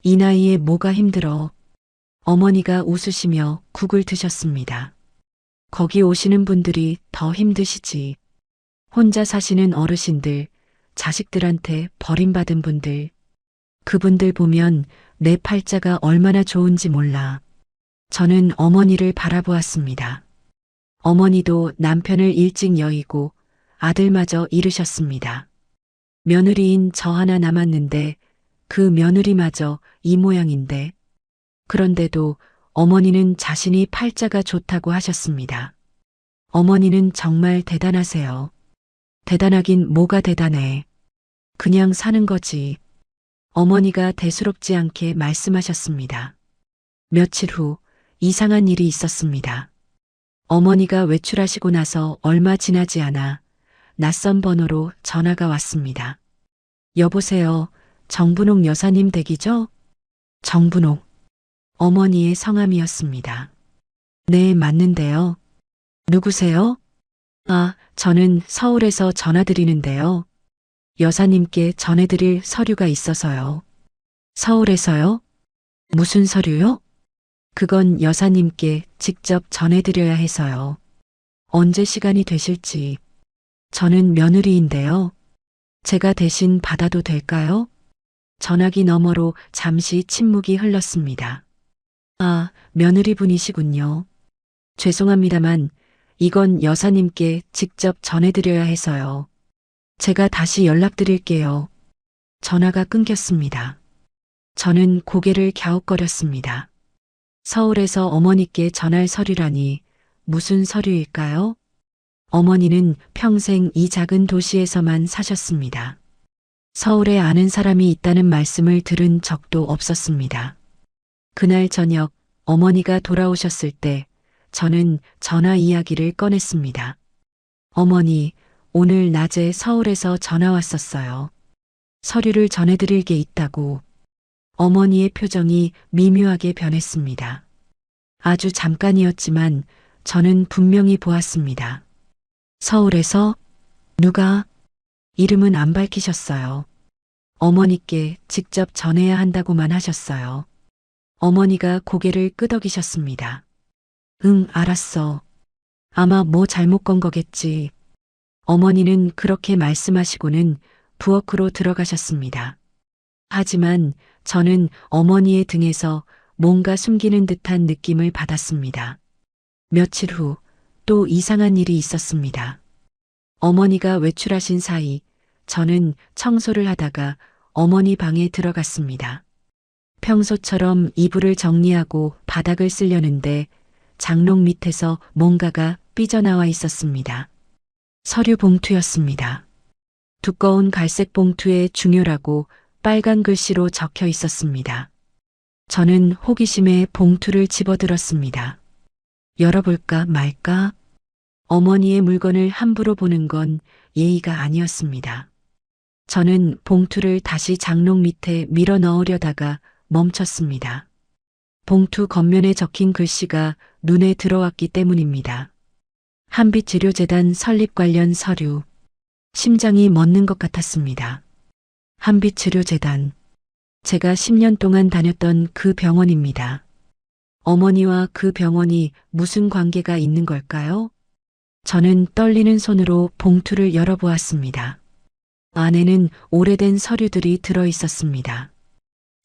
이 나이에 뭐가 힘들어. 어머니가 웃으시며 국을 드셨습니다. 거기 오시는 분들이 더 힘드시지. 혼자 사시는 어르신들, 자식들한테 버림받은 분들. 그분들 보면 내 팔자가 얼마나 좋은지 몰라. 저는 어머니를 바라보았습니다. 어머니도 남편을 일찍 여의고 아들마저 잃으셨습니다. 며느리인 저 하나 남았는데 그 며느리마저 이 모양인데 그런데도 어머니는 자신이 팔자가 좋다고 하셨습니다. 어머니는 정말 대단하세요. 대단하긴 뭐가 대단해. 그냥 사는 거지. 어머니가 대수롭지 않게 말씀하셨습니다. 며칠 후 이상한 일이 있었습니다. 어머니가 외출하시고 나서 얼마 지나지 않아 낯선 번호로 전화가 왔습니다. 여보세요. 정분옥 여사님 댁이죠? 정분옥. 어머니의 성함이었습니다. 네, 맞는데요. 누구세요? 아, 저는 서울에서 전화드리는데요. 여사님께 전해드릴 서류가 있어서요. 서울에서요? 무슨 서류요? 그건 여사님께 직접 전해드려야 해서요. 언제 시간이 되실지. 저는 며느리인데요. 제가 대신 받아도 될까요? 전화기 너머로 잠시 침묵이 흘렀습니다. 아, 며느리분이시군요. 죄송합니다만 이건 여사님께 직접 전해드려야 해서요. 제가 다시 연락드릴게요. 전화가 끊겼습니다. 저는 고개를 갸웃거렸습니다. 서울에서 어머니께 전할 서류라니 무슨 서류일까요? 어머니는 평생 이 작은 도시에서만 사셨습니다. 서울에 아는 사람이 있다는 말씀을 들은 적도 없었습니다. 그날 저녁 어머니가 돌아오셨을 때 저는 전화 이야기를 꺼냈습니다. 어머니, 오늘 낮에 서울에서 전화 왔었어요. 서류를 전해드릴 게 있다고. 어머니의 표정이 미묘하게 변했습니다. 아주 잠깐이었지만 저는 분명히 보았습니다. 서울에서 누가? 이름은 안 밝히셨어요. 어머니께 직접 전해야 한다고만 하셨어요. 어머니가 고개를 끄덕이셨습니다. 응, 알았어. 아마 뭐 잘못 건 거겠지. 어머니는 그렇게 말씀하시고는 부엌으로 들어가셨습니다. 하지만 저는 어머니의 등에서 뭔가 숨기는 듯한 느낌을 받았습니다. 며칠 후 또 이상한 일이 있었습니다. 어머니가 외출하신 사이 저는 청소를 하다가 어머니 방에 들어갔습니다. 평소처럼 이불을 정리하고 바닥을 쓸려는데 장롱 밑에서 뭔가가 삐져나와 있었습니다. 서류 봉투였습니다. 두꺼운 갈색 봉투에 중요라고 빨간 글씨로 적혀 있었습니다. 저는 호기심에 봉투를 집어들었습니다. 열어볼까 말까? 어머니의 물건을 함부로 보는 건 예의가 아니었습니다. 저는 봉투를 다시 장롱 밑에 밀어 넣으려다가 멈췄습니다. 봉투 겉면에 적힌 글씨가 눈에 들어왔기 때문입니다. 한빛의료재단 설립 관련 서류. 심장이 멎는 것 같았습니다. 한빛의료재단. 제가 10년 동안 다녔던 그 병원입니다. 어머니와 그 병원이 무슨 관계가 있는 걸까요? 저는 떨리는 손으로 봉투를 열어보았습니다. 안에는 오래된 서류들이 들어 있었습니다.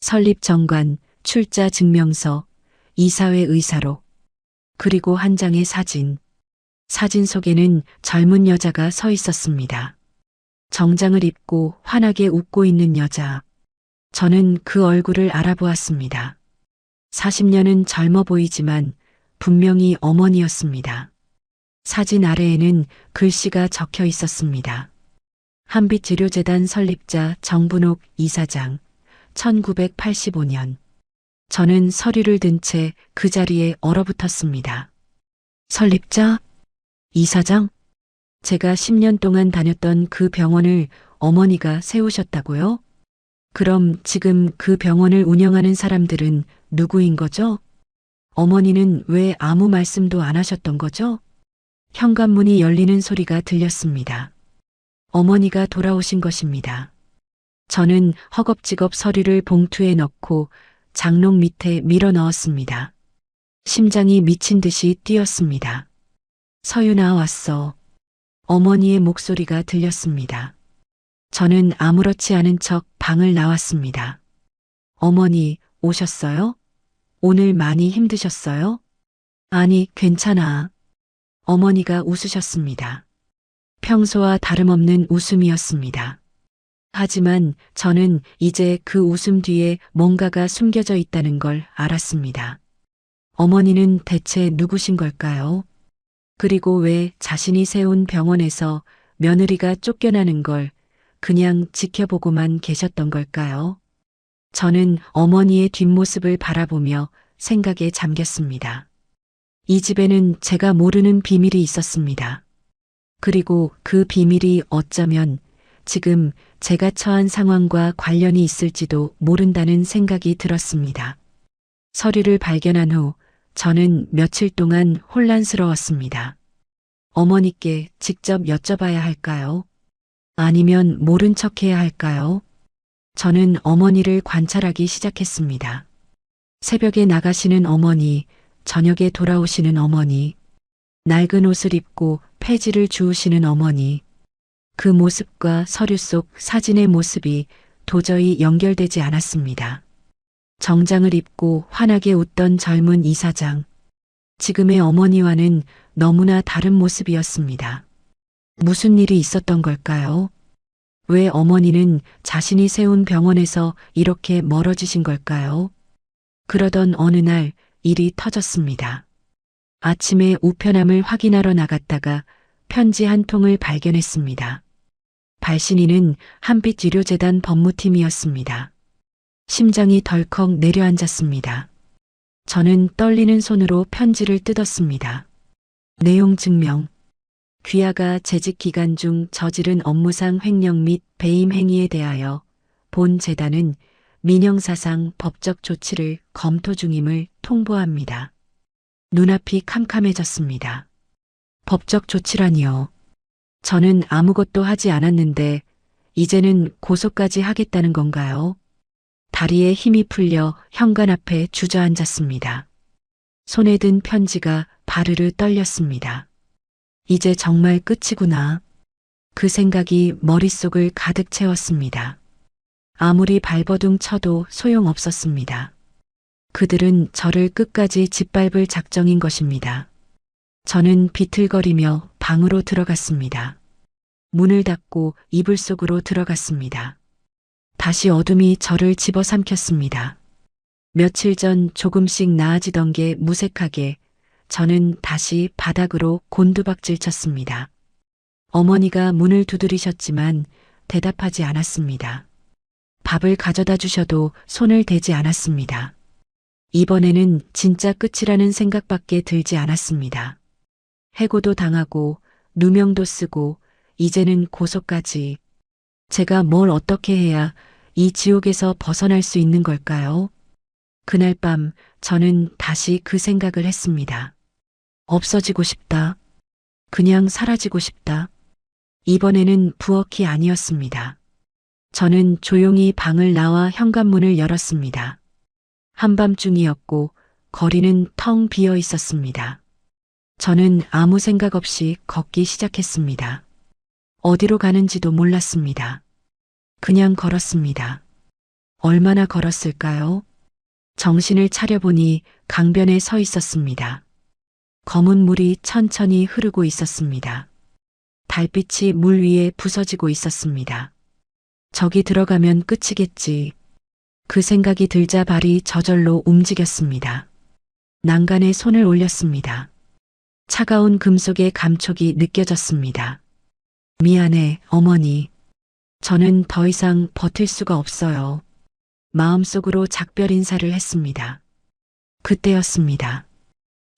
설립 정관, 출자 증명서, 이사회 의사록, 그리고 한 장의 사진. 사진 속에는 젊은 여자가 서 있었습니다. 정장을 입고 환하게 웃고 있는 여자. 저는 그 얼굴을 알아보았습니다. 40년은 젊어 보이지만 분명히 어머니였습니다. 사진 아래에는 글씨가 적혀 있었습니다. 한빛의료재단 설립자 정분옥 이사장, 1985년. 저는 서류를 든 채 그 자리에 얼어붙었습니다. 설립자? 이사장? 제가 10년 동안 다녔던 그 병원을 어머니가 세우셨다고요? 그럼 지금 그 병원을 운영하는 사람들은 누구인 거죠? 어머니는 왜 아무 말씀도 안 하셨던 거죠? 현관문이 열리는 소리가 들렸습니다. 어머니가 돌아오신 것입니다. 저는 허겁지겁 서류를 봉투에 넣고 장롱 밑에 밀어 넣었습니다. 심장이 미친 듯이 뛰었습니다. 서윤아 왔어. 어머니의 목소리가 들렸습니다. 저는 아무렇지 않은 척 방을 나왔습니다. 어머니, 오셨어요? 오늘 많이 힘드셨어요? 아니, 괜찮아. 어머니가 웃으셨습니다. 평소와 다름없는 웃음이었습니다. 하지만 저는 이제 그 웃음 뒤에 뭔가가 숨겨져 있다는 걸 알았습니다. 어머니는 대체 누구신 걸까요? 그리고 왜 자신이 세운 병원에서 며느리가 쫓겨나는 걸 그냥 지켜보고만 계셨던 걸까요? 저는 어머니의 뒷모습을 바라보며 생각에 잠겼습니다. 이 집에는 제가 모르는 비밀이 있었습니다. 그리고 그 비밀이 어쩌면 지금 제가 처한 상황과 관련이 있을지도 모른다는 생각이 들었습니다. 서류를 발견한 후 저는 며칠 동안 혼란스러웠습니다. 어머니께 직접 여쭤봐야 할까요? 아니면 모른 척 해야 할까요? 저는 어머니를 관찰하기 시작했습니다. 새벽에 나가시는 어머니, 저녁에 돌아오시는 어머니, 낡은 옷을 입고 폐지를 주우시는 어머니, 그 모습과 서류 속 사진의 모습이 도저히 연결되지 않았습니다. 정장을 입고 환하게 웃던 젊은 이사장, 지금의 어머니와는 너무나 다른 모습이었습니다. 무슨 일이 있었던 걸까요? 왜 어머니는 자신이 세운 병원에서 이렇게 멀어지신 걸까요? 그러던 어느 날 일이 터졌습니다. 아침에 우편함을 확인하러 나갔다가 편지 한 통을 발견했습니다. 발신인은 한빛의료재단 법무팀이었습니다. 심장이 덜컥 내려앉았습니다. 저는 떨리는 손으로 편지를 뜯었습니다. 내용 증명. 귀하가 재직 기간 중 저지른 업무상 횡령 및 배임 행위에 대하여 본 재단은 민형사상 법적 조치를 검토 중임을 통보합니다. 눈앞이 캄캄해졌습니다. 법적 조치라니요. 저는 아무것도 하지 않았는데 이제는 고소까지 하겠다는 건가요? 다리에 힘이 풀려 현관 앞에 주저앉았습니다. 손에 든 편지가 바르르 떨렸습니다. 이제 정말 끝이구나. 그 생각이 머릿속을 가득 채웠습니다. 아무리 발버둥 쳐도 소용없었습니다. 그들은 저를 끝까지 짓밟을 작정인 것입니다. 저는 비틀거리며 방으로 들어갔습니다. 문을 닫고 이불 속으로 들어갔습니다. 다시 어둠이 저를 집어삼켰습니다. 며칠 전 조금씩 나아지던 게 무색하게 저는 다시 바닥으로 곤두박질 쳤습니다. 어머니가 문을 두드리셨지만 대답하지 않았습니다. 밥을 가져다 주셔도 손을 대지 않았습니다. 이번에는 진짜 끝이라는 생각밖에 들지 않았습니다. 해고도 당하고 누명도 쓰고 이제는 고소까지. 제가 뭘 어떻게 해야 이 지옥에서 벗어날 수 있는 걸까요? 그날 밤 저는 다시 그 생각을 했습니다. 없어지고 싶다. 그냥 사라지고 싶다. 이번에는 부엌이 아니었습니다. 저는 조용히 방을 나와 현관문을 열었습니다. 한밤중이었고 거리는 텅 비어 있었습니다. 저는 아무 생각 없이 걷기 시작했습니다. 어디로 가는지도 몰랐습니다. 그냥 걸었습니다. 얼마나 걸었을까요? 정신을 차려보니 강변에 서 있었습니다. 검은 물이 천천히 흐르고 있었습니다. 달빛이 물 위에 부서지고 있었습니다. 저기 들어가면 끝이겠지. 그 생각이 들자 발이 저절로 움직였습니다. 난간에 손을 올렸습니다. 차가운 금속의 감촉이 느껴졌습니다. 미안해, 어머니. 저는 더 이상 버틸 수가 없어요. 마음속으로 작별 인사를 했습니다. 그때였습니다.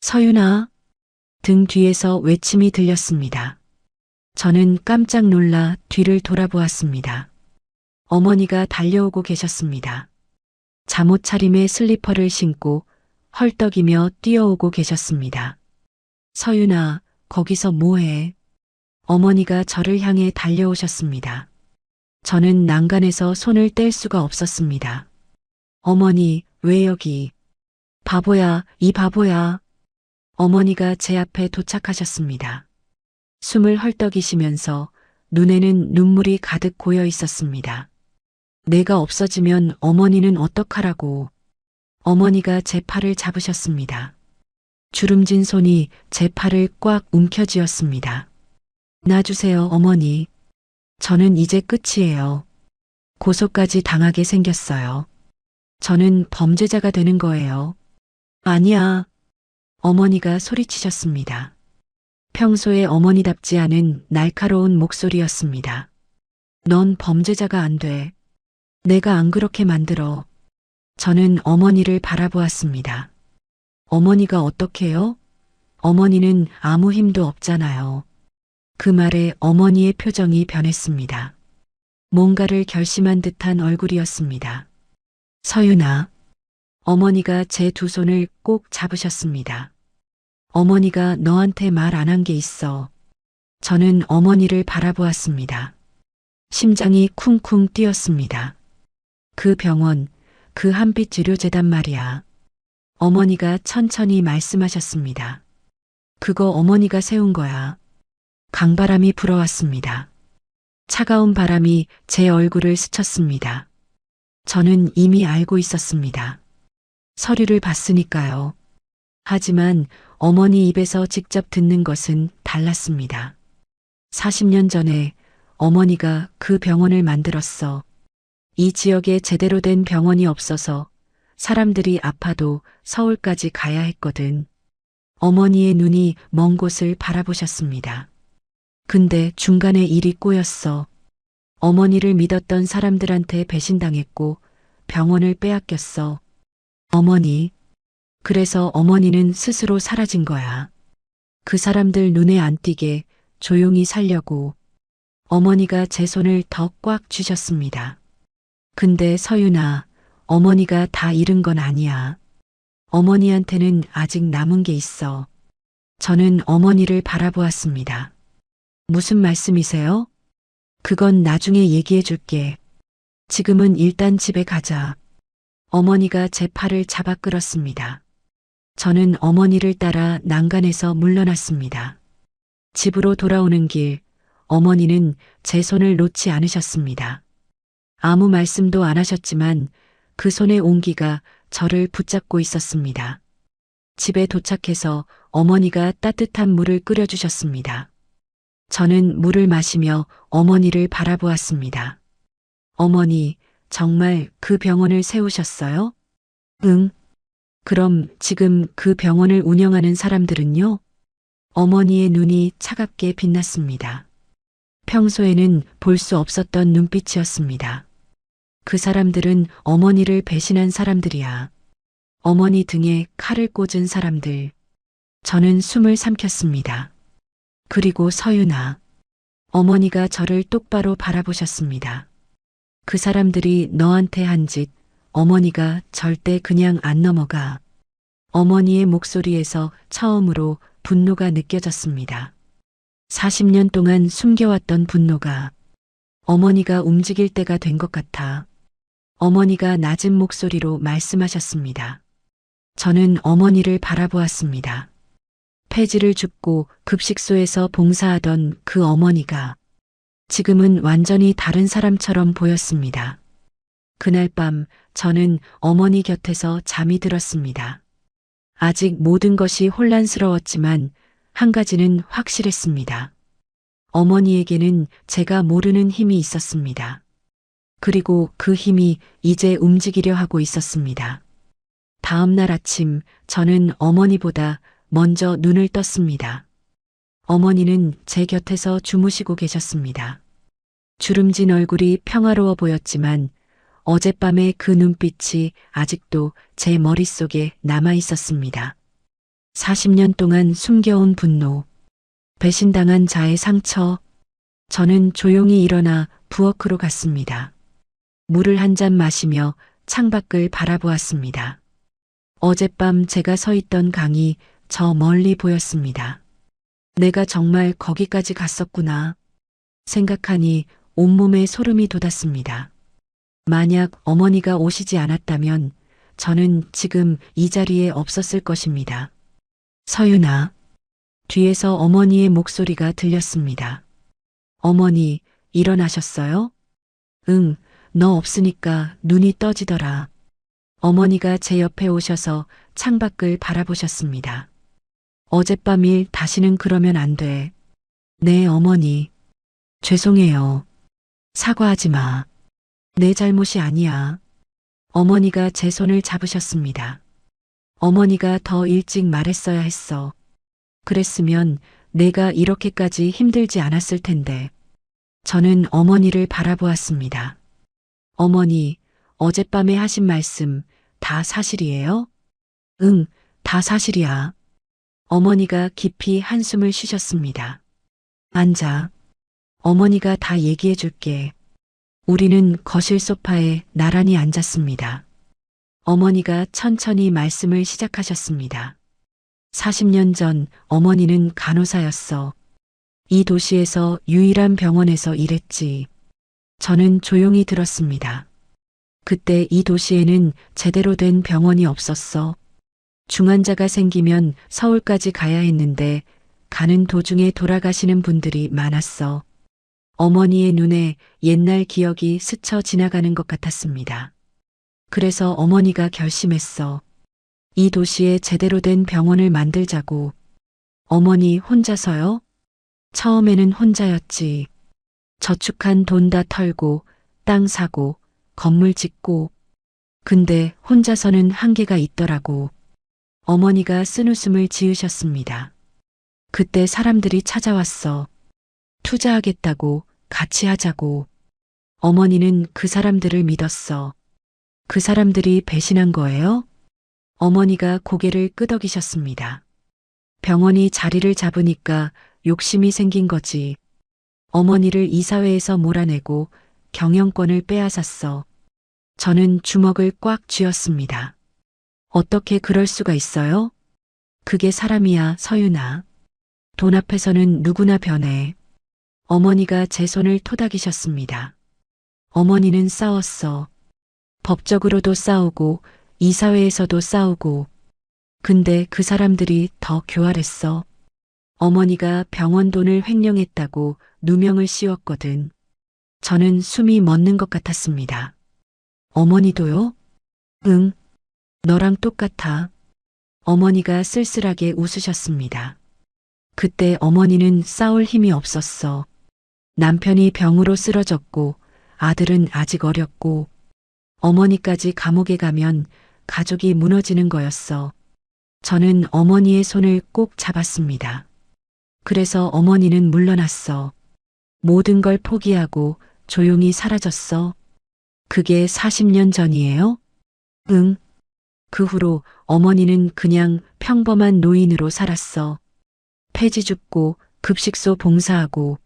서윤아. 등 뒤에서 외침이 들렸습니다. 저는 깜짝 놀라 뒤를 돌아보았습니다. 어머니가 달려오고 계셨습니다. 잠옷 차림에 슬리퍼를 신고 헐떡이며 뛰어오고 계셨습니다. 서윤아, 거기서 뭐해? 어머니가 저를 향해 달려오셨습니다. 저는 난간에서 손을 뗄 수가 없었습니다. 어머니, 왜 여기? 바보야, 이 바보야. 어머니가 제 앞에 도착하셨습니다. 숨을 헐떡이시면서 눈에는 눈물이 가득 고여 있었습니다. 내가 없어지면 어머니는 어떡하라고. 어머니가 제 팔을 잡으셨습니다. 주름진 손이 제 팔을 꽉 움켜쥐었습니다. 놔주세요, 어머니. 저는 이제 끝이에요. 고소까지 당하게 생겼어요. 저는 범죄자가 되는 거예요. 아니야. 어머니가 소리치셨습니다. 평소에 어머니답지 않은 날카로운 목소리였습니다. 넌 범죄자가 안 돼. 내가 안 그렇게 만들어. 저는 어머니를 바라보았습니다. 어머니가 어떻게요? 어머니는 아무 힘도 없잖아요. 그 말에 어머니의 표정이 변했습니다. 뭔가를 결심한 듯한 얼굴이었습니다. 서윤아. 어머니가 제 두 손을 꼭 잡으셨습니다. 어머니가 너한테 말 안 한 게 있어. 저는 어머니를 바라보았습니다. 심장이 쿵쿵 뛰었습니다. 그 병원, 그 한빛 치료재단 말이야. 어머니가 천천히 말씀하셨습니다. 그거 어머니가 세운 거야. 강바람이 불어왔습니다. 차가운 바람이 제 얼굴을 스쳤습니다. 저는 이미 알고 있었습니다. 서류를 봤으니까요. 하지만 어머니 입에서 직접 듣는 것은 달랐습니다. 40년 전에 어머니가 그 병원을 만들었어. 이 지역에 제대로 된 병원이 없어서 사람들이 아파도 서울까지 가야 했거든. 어머니의 눈이 먼 곳을 바라보셨습니다. 근데 중간에 일이 꼬였어. 어머니를 믿었던 사람들한테 배신당했고 병원을 빼앗겼어. 어머니. 그래서 어머니는 스스로 사라진 거야. 그 사람들 눈에 안 띄게 조용히 살려고. 어머니가 제 손을 더 꽉 쥐셨습니다. 근데 서윤아, 어머니가 다 잃은 건 아니야. 어머니한테는 아직 남은 게 있어. 저는 어머니를 바라보았습니다. 무슨 말씀이세요? 그건 나중에 얘기해 줄게. 지금은 일단 집에 가자. 어머니가 제 팔을 잡아 끌었습니다. 저는 어머니를 따라 난간에서 물러났습니다. 집으로 돌아오는 길, 어머니는 제 손을 놓지 않으셨습니다. 아무 말씀도 안 하셨지만 그 손의 온기가 저를 붙잡고 있었습니다. 집에 도착해서 어머니가 따뜻한 물을 끓여주셨습니다. 저는 물을 마시며 어머니를 바라보았습니다. 어머니, 정말 그 병원을 세우셨어요? 응. 그럼 지금 그 병원을 운영하는 사람들은요? 어머니의 눈이 차갑게 빛났습니다. 평소에는 볼 수 없었던 눈빛이었습니다. 그 사람들은 어머니를 배신한 사람들이야. 어머니 등에 칼을 꽂은 사람들. 저는 숨을 삼켰습니다. 그리고 서윤아. 어머니가 저를 똑바로 바라보셨습니다. 그 사람들이 너한테 한 짓, 어머니가 절대 그냥 안 넘어가. 어머니의 목소리에서 처음으로 분노가 느껴졌습니다. 40년 동안 숨겨왔던 분노가 어머니가 움직일 때가 된 것 같아. 어머니가 낮은 목소리로 말씀하셨습니다. 저는 어머니를 바라보았습니다. 폐지를 줍고 급식소에서 봉사하던 그 어머니가 지금은 완전히 다른 사람처럼 보였습니다. 그날 밤 저는 어머니 곁에서 잠이 들었습니다. 아직 모든 것이 혼란스러웠지만 한 가지는 확실했습니다. 어머니에게는 제가 모르는 힘이 있었습니다. 그리고 그 힘이 이제 움직이려 하고 있었습니다. 다음 날 아침 저는 어머니보다 먼저 눈을 떴습니다. 어머니는 제 곁에서 주무시고 계셨습니다. 주름진 얼굴이 평화로워 보였지만 어젯밤의 그 눈빛이 아직도 제 머릿속에 남아 있었습니다. 40년 동안 숨겨온 분노, 배신당한 자의 상처. 저는 조용히 일어나 부엌으로 갔습니다. 물을 한 잔 마시며 창밖을 바라보았습니다. 어젯밤 제가 서 있던 강이 저 멀리 보였습니다. 내가 정말 거기까지 갔었구나. 생각하니 온몸에 소름이 돋았습니다. 만약 어머니가 오시지 않았다면 저는 지금 이 자리에 없었을 것입니다. 서윤아. 뒤에서 어머니의 목소리가 들렸습니다. 어머니, 일어나셨어요? 응, 너 없으니까 눈이 떠지더라. 어머니가 제 옆에 오셔서 창밖을 바라보셨습니다. 어젯밤 일 다시는 그러면 안 돼. 네, 어머니. 죄송해요. 사과하지 마. 내 잘못이 아니야. 어머니가 제 손을 잡으셨습니다. 어머니가 더 일찍 말했어야 했어. 그랬으면 내가 이렇게까지 힘들지 않았을 텐데. 저는 어머니를 바라보았습니다. 어머니, 어젯밤에 하신 말씀 다 사실이에요? 응, 다 사실이야. 어머니가 깊이 한숨을 쉬셨습니다. 앉아. 어머니가 다 얘기해 줄게. 우리는 거실 소파에 나란히 앉았습니다. 어머니가 천천히 말씀을 시작하셨습니다. 40년 전 어머니는 간호사였어. 이 도시에서 유일한 병원에서 일했지. 저는 조용히 들었습니다. 그때 이 도시에는 제대로 된 병원이 없었어. 중환자가 생기면 서울까지 가야 했는데 가는 도중에 돌아가시는 분들이 많았어. 어머니의 눈에 옛날 기억이 스쳐 지나가는 것 같았습니다. 그래서 어머니가 결심했어. 이 도시에 제대로 된 병원을 만들자고. 어머니 혼자서요? 처음에는 혼자였지. 저축한 돈 다 털고 땅 사고 건물 짓고. 근데 혼자서는 한계가 있더라고. 어머니가 쓴웃음을 지으셨습니다. 그때 사람들이 찾아왔어. 투자하겠다고, 같이 하자고. 어머니는 그 사람들을 믿었어. 그 사람들이 배신한 거예요? 어머니가 고개를 끄덕이셨습니다. 병원이 자리를 잡으니까 욕심이 생긴 거지. 어머니를 이사회에서 몰아내고 경영권을 빼앗았어. 저는 주먹을 꽉 쥐었습니다. 어떻게 그럴 수가 있어요? 그게 사람이야, 서윤아. 돈 앞에서는 누구나 변해. 어머니가 제 손을 토닥이셨습니다. 어머니는 싸웠어. 법적으로도 싸우고 이사회에서도 싸우고. 근데 그 사람들이 더 교활했어. 어머니가 병원 돈을 횡령했다고 누명을 씌웠거든. 저는 숨이 멎는 것 같았습니다. 어머니도요? 응, 너랑 똑같아. 어머니가 쓸쓸하게 웃으셨습니다. 그때 어머니는 싸울 힘이 없었어. 남편이 병으로 쓰러졌고 아들은 아직 어렸고 어머니까지 감옥에 가면 가족이 무너지는 거였어. 저는 어머니의 손을 꼭 잡았습니다. 그래서 어머니는 물러났어. 모든 걸 포기하고 조용히 사라졌어. 그게 40년 전이에요? 응. 그 후로 어머니는 그냥 평범한 노인으로 살았어. 폐지 줍고 급식소 봉사하고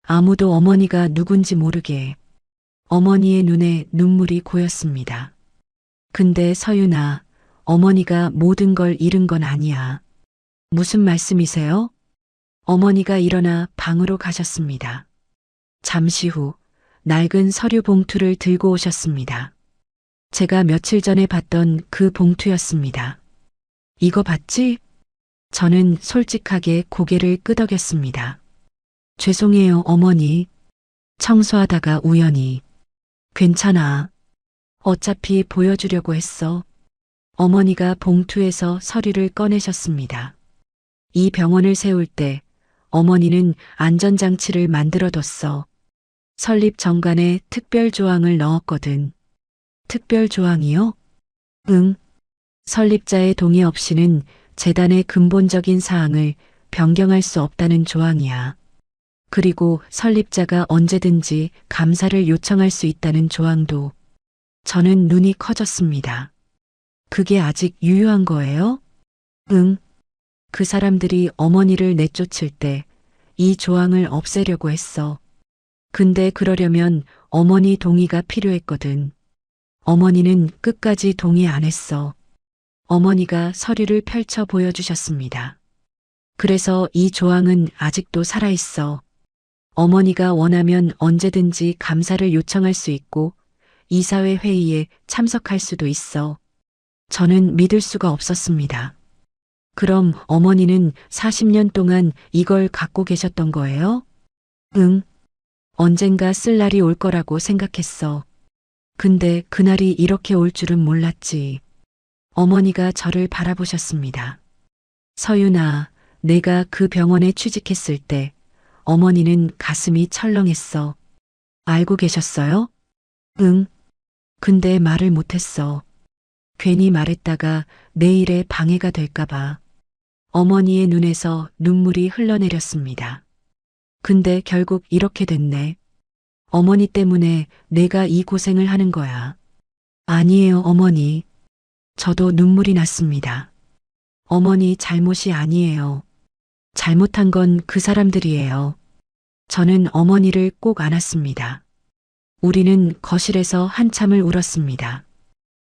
아무도 어머니가 누군지 모르게. 어머니의 눈에 눈물이 고였습니다. 근데 서윤아, 어머니가 모든 걸 잃은 건 아니야. 무슨 말씀이세요? 어머니가 일어나 방으로 가셨습니다. 잠시 후 낡은 서류 봉투를 들고 오셨습니다. 제가 며칠 전에 봤던 그 봉투였습니다. 이거 봤지? 저는 솔직하게 고개를 끄덕였습니다. 죄송해요, 어머니. 청소하다가 우연히. 괜찮아. 어차피 보여주려고 했어. 어머니가 봉투에서 서류를 꺼내셨습니다. 이 병원을 세울 때 어머니는 안전장치를 만들어뒀어. 설립 정관에 특별 조항을 넣었거든. 특별 조항이요? 응. 설립자의 동의 없이는 재단의 근본적인 사항을 변경할 수 없다는 조항이야. 그리고 설립자가 언제든지 감사를 요청할 수 있다는 조항도. 저는 눈이 커졌습니다. 그게 아직 유효한 거예요? 응. 그 사람들이 어머니를 내쫓을 때 이 조항을 없애려고 했어. 근데 그러려면 어머니 동의가 필요했거든. 어머니는 끝까지 동의 안 했어. 어머니가 서류를 펼쳐 보여주셨습니다. 그래서 이 조항은 아직도 살아있어. 어머니가 원하면 언제든지 감사를 요청할 수 있고 이사회 회의에 참석할 수도 있어. 저는 믿을 수가 없었습니다. 그럼 어머니는 40년 동안 이걸 갖고 계셨던 거예요? 응. 언젠가 쓸 날이 올 거라고 생각했어. 근데 그날이 이렇게 올 줄은 몰랐지. 어머니가 저를 바라보셨습니다. 서윤아, 내가 그 병원에 취직했을 때 어머니는 가슴이 철렁했어. 알고 계셨어요? 응. 근데 말을 못했어. 괜히 말했다가 내일에 방해가 될까봐. 어머니의 눈에서 눈물이 흘러내렸습니다. 근데 결국 이렇게 됐네. 어머니 때문에 내가 이 고생을 하는 거야. 아니에요, 어머니. 저도 눈물이 났습니다. 어머니 잘못이 아니에요. 잘못한 건 그 사람들이에요. 저는 어머니를 꼭 안았습니다. 우리는 거실에서 한참을 울었습니다.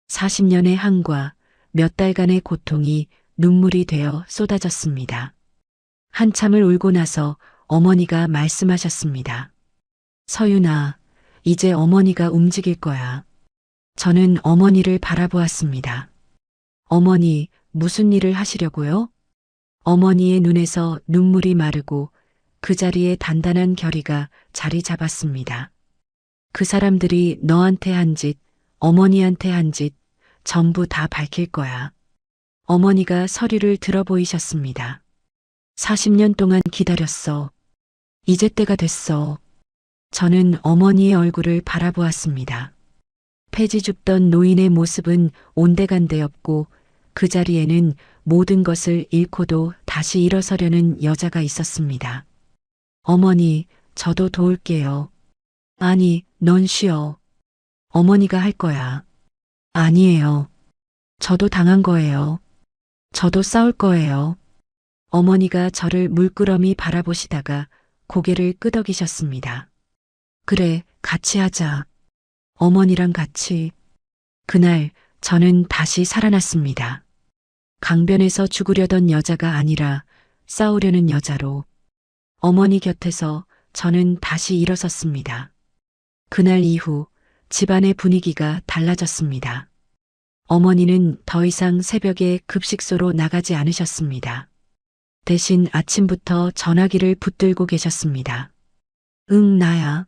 40년의 한과 몇 달간의 고통이 눈물이 되어 쏟아졌습니다. 한참을 울고 나서 어머니가 말씀하셨습니다. 서윤아, 이제 어머니가 움직일 거야. 저는 어머니를 바라보았습니다. 어머니, 무슨 일을 하시려고요? 어머니의 눈에서 눈물이 마르고 그 자리에 단단한 결의가 자리 잡았습니다. 그 사람들이 너한테 한 짓, 어머니한테 한 짓, 전부 다 밝힐 거야. 어머니가 서류를 들어 보이셨습니다. 40년 동안 기다렸어. 이제 때가 됐어. 저는 어머니의 얼굴을 바라보았습니다. 폐지 줍던 노인의 모습은 온데간데 없고 그 자리에는 모든 것을 잃고도 다시 일어서려는 여자가 있었습니다. 어머니, 저도 도울게요. 아니, 넌 쉬어. 어머니가 할 거야. 아니에요. 저도 당한 거예요. 저도 싸울 거예요. 어머니가 저를 물끄러미 바라보시다가 고개를 끄덕이셨습니다. 그래, 같이 하자. 어머니랑 같이. 그날 저는 다시 살아났습니다. 강변에서 죽으려던 여자가 아니라 싸우려는 여자로. 어머니 곁에서 저는 다시 일어섰습니다. 그날 이후 집안의 분위기가 달라졌습니다. 어머니는 더 이상 새벽에 급식소로 나가지 않으셨습니다. 대신 아침부터 전화기를 붙들고 계셨습니다. 응, 나야.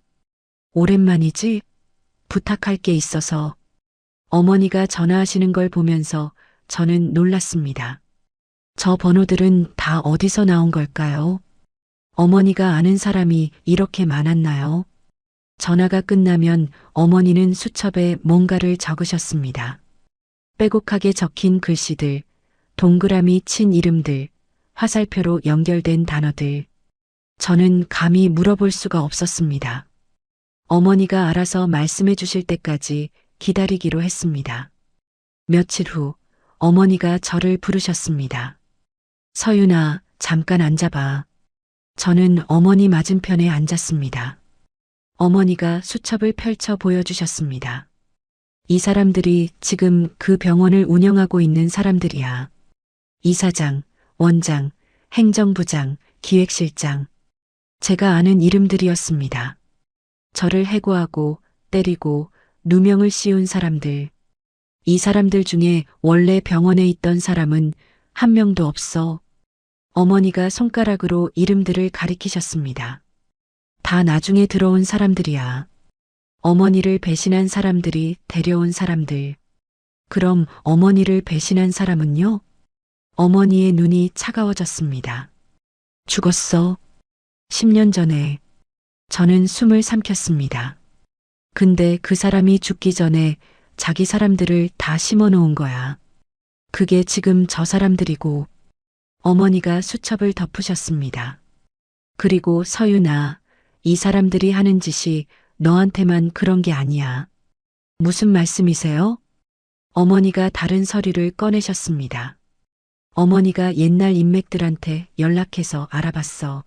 오랜만이지? 부탁할 게 있어서. 어머니가 전화하시는 걸 보면서 저는 놀랐습니다. 저 번호들은 다 어디서 나온 걸까요? 어머니가 아는 사람이 이렇게 많았나요? 전화가 끝나면 어머니는 수첩에 뭔가를 적으셨습니다. 빼곡하게 적힌 글씨들, 동그라미 친 이름들, 화살표로 연결된 단어들. 저는 감히 물어볼 수가 없었습니다. 어머니가 알아서 말씀해 주실 때까지 기다리기로 했습니다. 며칠 후 어머니가 저를 부르셨습니다. 서윤아, 잠깐 앉아봐. 저는 어머니 맞은편에 앉았습니다. 어머니가 수첩을 펼쳐 보여주셨습니다. 이 사람들이 지금 그 병원을 운영하고 있는 사람들이야. 이사장, 원장, 행정부장, 기획실장. 제가 아는 이름들이었습니다. 저를 해고하고 때리고 누명을 씌운 사람들. 이 사람들 중에 원래 병원에 있던 사람은 한 명도 없어. 어머니가 손가락으로 이름들을 가리키셨습니다. 다 나중에 들어온 사람들이야. 어머니를 배신한 사람들이 데려온 사람들. 그럼 어머니를 배신한 사람은요? 어머니의 눈이 차가워졌습니다. 죽었어. 10년 전에. 저는 숨을 삼켰습니다. 근데 그 사람이 죽기 전에 자기 사람들을 다 심어 놓은 거야. 그게 지금 저 사람들이고. 어머니가 수첩을 덮으셨습니다. 그리고 서윤아, 이 사람들이 하는 짓이 너한테만 그런 게 아니야. 무슨 말씀이세요? 어머니가 다른 서류를 꺼내셨습니다. 어머니가 옛날 인맥들한테 연락해서 알아봤어.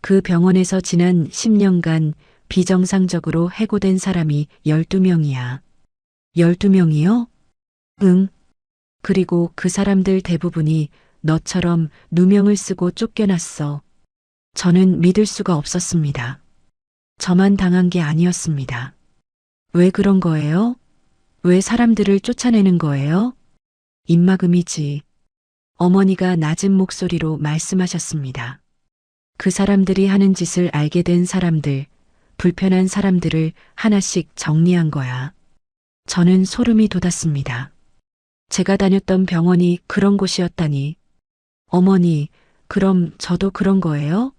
그 병원에서 지난 10년간 비정상적으로 해고된 사람이 12명이야. 12명이요? 응. 그리고 그 사람들 대부분이 너처럼 누명을 쓰고 쫓겨났어. 저는 믿을 수가 없었습니다. 저만 당한 게 아니었습니다. 왜 그런 거예요? 왜 사람들을 쫓아내는 거예요? 입막음이지. 어머니가 낮은 목소리로 말씀하셨습니다. 그 사람들이 하는 짓을 알게 된 사람들, 불편한 사람들을 하나씩 정리한 거야. 저는 소름이 돋았습니다. 제가 다녔던 병원이 그런 곳이었다니. 어머니, 그럼 저도 그런 거예요?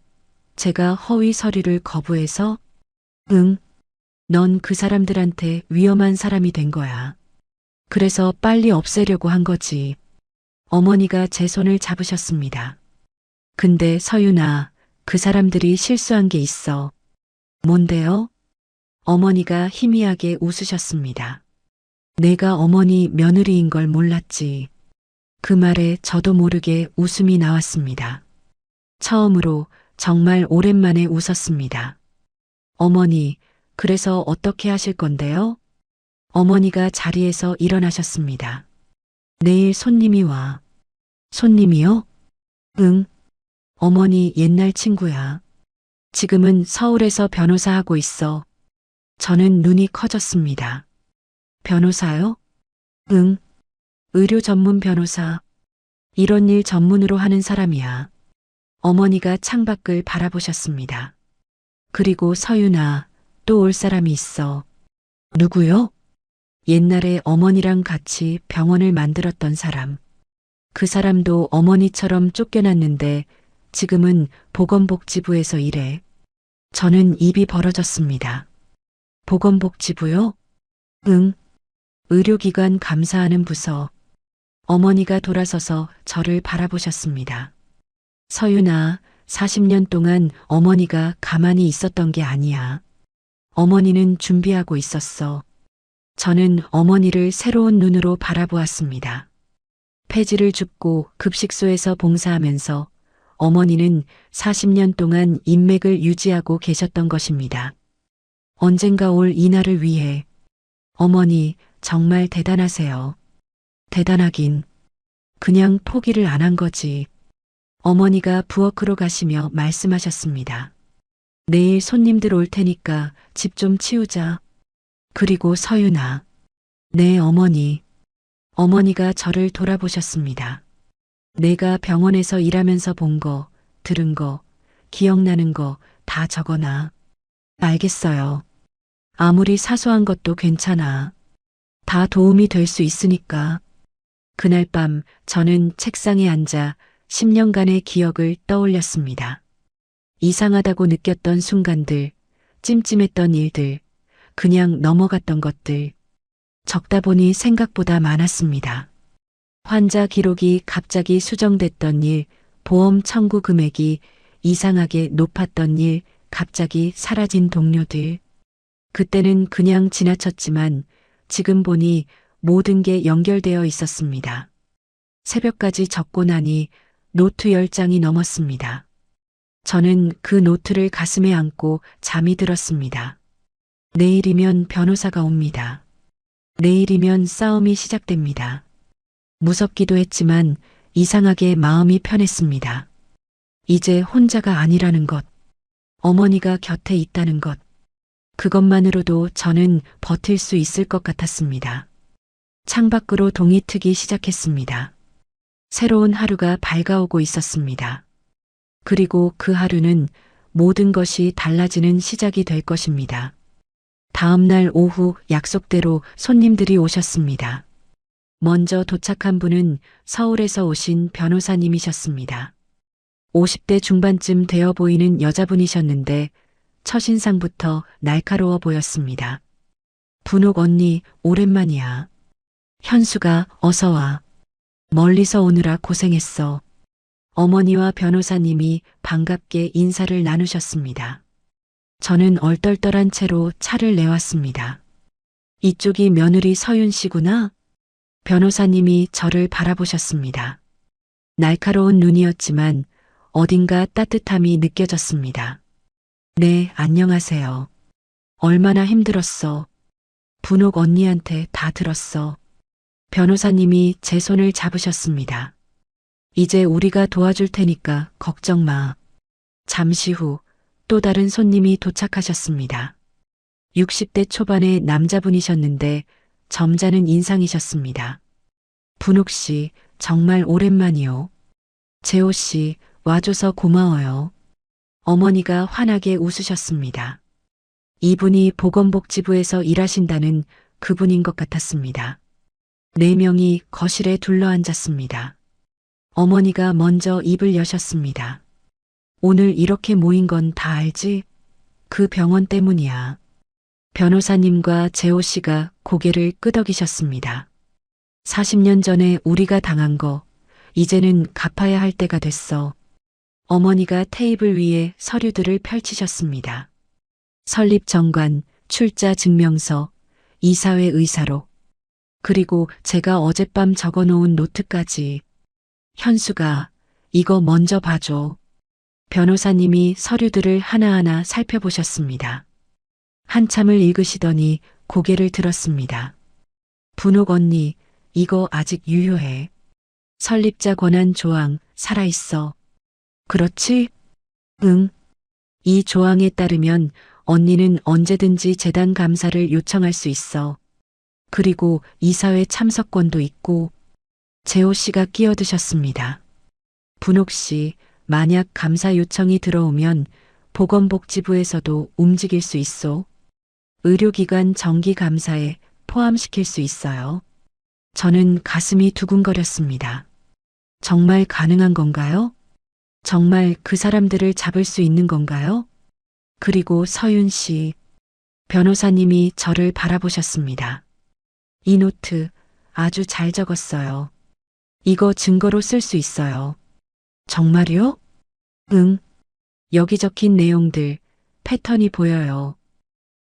제가 허위 서류를 거부해서? 응. 넌 그 사람들한테 위험한 사람이 된 거야. 그래서 빨리 없애려고 한 거지. 어머니가 제 손을 잡으셨습니다. 근데 서윤아, 그 사람들이 실수한 게 있어. 뭔데요? 어머니가 희미하게 웃으셨습니다. 내가 어머니 며느리인 걸 몰랐지. 그 말에 저도 모르게 웃음이 나왔습니다. 처음으로 정말 오랜만에 웃었습니다. 어머니, 그래서 어떻게 하실 건데요? 어머니가 자리에서 일어나셨습니다. 내일 손님이 와. 손님이요? 응. 어머니 옛날 친구야. 지금은 서울에서 변호사 하고 있어. 저는 눈이 커졌습니다. 변호사요? 응. 의료 전문 변호사. 이런 일 전문으로 하는 사람이야. 어머니가 창밖을 바라보셨습니다. 그리고 서윤아, 또 올 사람이 있어. 누구요? 옛날에 어머니랑 같이 병원을 만들었던 사람. 그 사람도 어머니처럼 쫓겨났는데 지금은 보건복지부에서 일해. 저는 입이 벌어졌습니다. 보건복지부요? 응. 의료기관 감사하는 부서. 어머니가 돌아서서 저를 바라보셨습니다. 서윤아, 40년 동안 어머니가 가만히 있었던 게 아니야. 어머니는 준비하고 있었어. 저는 어머니를 새로운 눈으로 바라보았습니다. 폐지를 줍고 급식소에서 봉사하면서 어머니는 40년 동안 인맥을 유지하고 계셨던 것입니다. 언젠가 올 이날을 위해. 어머니, 정말 대단하세요. 대단하긴. 그냥 포기를 안 한 거지. 어머니가 부엌으로 가시며 말씀하셨습니다. 내일 손님들 올 테니까 집 좀 치우자. 그리고 서윤아. 네, 어머니. 어머니가 저를 돌아보셨습니다. 내가 병원에서 일하면서 본 거, 들은 거, 기억나는 거 다 적어놔. 알겠어요. 아무리 사소한 것도 괜찮아. 다 도움이 될 수 있으니까. 그날 밤 저는 책상에 앉아 10년간의 기억을 떠올렸습니다. 이상하다고 느꼈던 순간들, 찜찜했던 일들, 그냥 넘어갔던 것들. 적다 보니 생각보다 많았습니다. 환자 기록이 갑자기 수정됐던 일, 보험 청구 금액이 이상하게 높았던 일, 갑자기 사라진 동료들. 그때는 그냥 지나쳤지만 지금 보니 모든 게 연결되어 있었습니다. 새벽까지 적고 나니 노트 10장이 넘었습니다. 저는 그 노트를 가슴에 안고 잠이 들었습니다. 내일이면 변호사가 옵니다. 내일이면 싸움이 시작됩니다. 무섭기도 했지만 이상하게 마음이 편했습니다. 이제 혼자가 아니라는 것, 어머니가 곁에 있다는 것, 그것만으로도 저는 버틸 수 있을 것 같았습니다. 창밖으로 동이 트기 시작했습니다. 새로운 하루가 밝아오고 있었습니다. 그리고 그 하루는 모든 것이 달라지는 시작이 될 것입니다. 다음 날 오후 약속대로 손님들이 오셨습니다. 먼저 도착한 분은 서울에서 오신 변호사님이셨습니다. 50대 중반쯤 되어 보이는 여자분이셨는데 첫인상부터 날카로워 보였습니다. 분옥 언니, 오랜만이야. 현수가 어서 와. 멀리서 오느라 고생했어. 어머니와 변호사님이 반갑게 인사를 나누셨습니다. 저는 얼떨떨한 채로 차를 내왔습니다. 이쪽이 며느리 서윤 씨구나. 변호사님이 저를 바라보셨습니다. 날카로운 눈이었지만 어딘가 따뜻함이 느껴졌습니다. 네, 안녕하세요. 얼마나 힘들었어. 분옥 언니한테 다 들었어. 변호사님이 제 손을 잡으셨습니다. 이제 우리가 도와줄 테니까 걱정 마. 잠시 후 또 다른 손님이 도착하셨습니다. 60대 초반의 남자분이셨는데 점잖은 인상이셨습니다. 분옥 씨, 정말 오랜만이요. 재호 씨, 와줘서 고마워요. 어머니가 환하게 웃으셨습니다. 이분이 보건복지부에서 일하신다는 그분인 것 같았습니다. 4명이 거실에 둘러앉았습니다. 어머니가 먼저 입을 여셨습니다. 오늘 이렇게 모인 건 다 알지? 그 병원 때문이야. 변호사님과 재호 씨가 고개를 끄덕이셨습니다. 40년 전에 우리가 당한 거, 이제는 갚아야 할 때가 됐어. 어머니가 테이블 위에 서류들을 펼치셨습니다. 설립 정관, 출자 증명서, 이사회 의사록, 그리고 제가 어젯밤 적어 놓은 노트까지. 현수가, 이거 먼저 봐줘. 변호사님이 서류들을 하나하나 살펴보셨습니다. 한참을 읽으시더니 고개를 들었습니다. 분옥 언니, 이거 아직 유효해. 설립자 권한 조항, 살아있어. 그렇지? 응. 이 조항에 따르면 언니는 언제든지 재단 감사를 요청할 수 있어. 그리고 이사회 참석권도 있고. 재호 씨가 끼어드셨습니다. 분옥 씨, 만약 감사 요청이 들어오면 보건복지부에서도 움직일 수 있어. 의료기관 정기 감사에 포함시킬 수 있어요. 저는 가슴이 두근거렸습니다. 정말 가능한 건가요? 정말 그 사람들을 잡을 수 있는 건가요? 그리고 서윤 씨, 변호사님이 저를 바라보셨습니다. 이 노트 아주 잘 적었어요. 이거 증거로 쓸 수 있어요. 정말요? 응. 여기 적힌 내용들, 패턴이 보여요.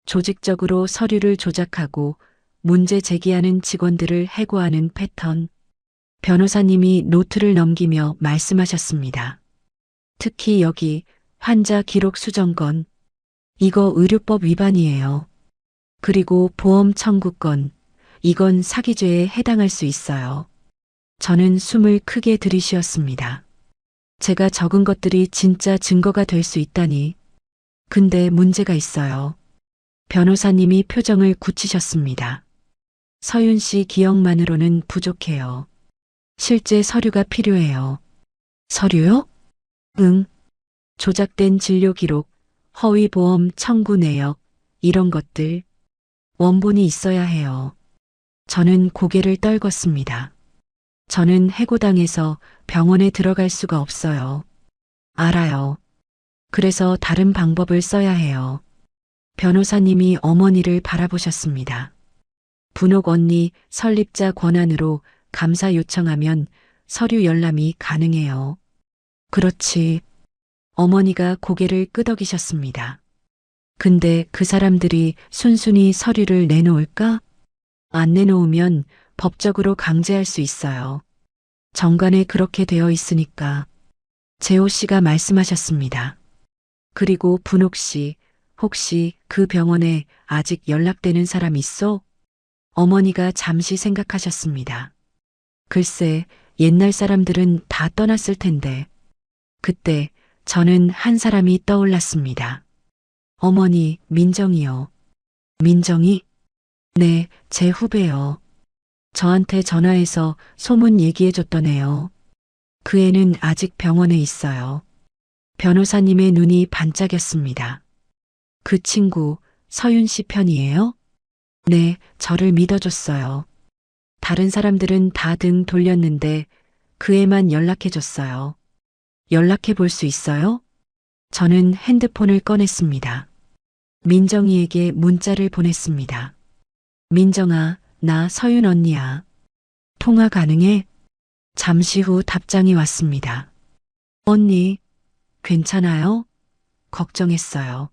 조직적으로 서류를 조작하고 문제 제기하는 직원들을 해고하는 패턴. 변호사님이 노트를 넘기며 말씀하셨습니다. 특히 여기 환자 기록 수정건. 이거 의료법 위반이에요. 그리고 보험 청구권. 이건 사기죄에 해당할 수 있어요. 저는 숨을 크게 들이쉬었습니다. 제가 적은 것들이 진짜 증거가 될 수 있다니. 근데 문제가 있어요. 변호사님이 표정을 굳히셨습니다. 서윤 씨 기억만으로는 부족해요. 실제 서류가 필요해요. 서류요? 응. 조작된 진료 기록, 허위 보험 청구 내역, 이런 것들. 원본이 있어야 해요. 저는 고개를 떨궜습니다. 저는 해고당해서 병원에 들어갈 수가 없어요. 알아요. 그래서 다른 방법을 써야 해요. 변호사님이 어머니를 바라보셨습니다. 분옥 언니 설립자 권한으로 감사 요청하면 서류 열람이 가능해요. 그렇지. 어머니가 고개를 끄덕이셨습니다. 근데 그 사람들이 순순히 서류를 내놓을까? 안 내놓으면 법적으로 강제할 수 있어요. 정관에 그렇게 되어 있으니까. 재호 씨가 말씀하셨습니다. 그리고 분옥 씨, 혹시 그 병원에 아직 연락되는 사람 있어? 어머니가 잠시 생각하셨습니다. 글쎄, 옛날 사람들은 다 떠났을 텐데. 그때 저는 한 사람이 떠올랐습니다. 어머니, 민정이요. 민정이? 네, 제 후배요. 저한테 전화해서 소문 얘기해줬던 애요. 그 애는 아직 병원에 있어요. 변호사님의 눈이 반짝였습니다. 그 친구, 서윤 씨 편이에요? 네, 저를 믿어줬어요. 다른 사람들은 다 등 돌렸는데 그 애만 연락해줬어요. 연락해 볼 수 있어요? 저는 핸드폰을 꺼냈습니다. 민정이에게 문자를 보냈습니다. 민정아, 나 서윤 언니야. 통화 가능해? 잠시 후 답장이 왔습니다. 언니, 괜찮아요? 걱정했어요.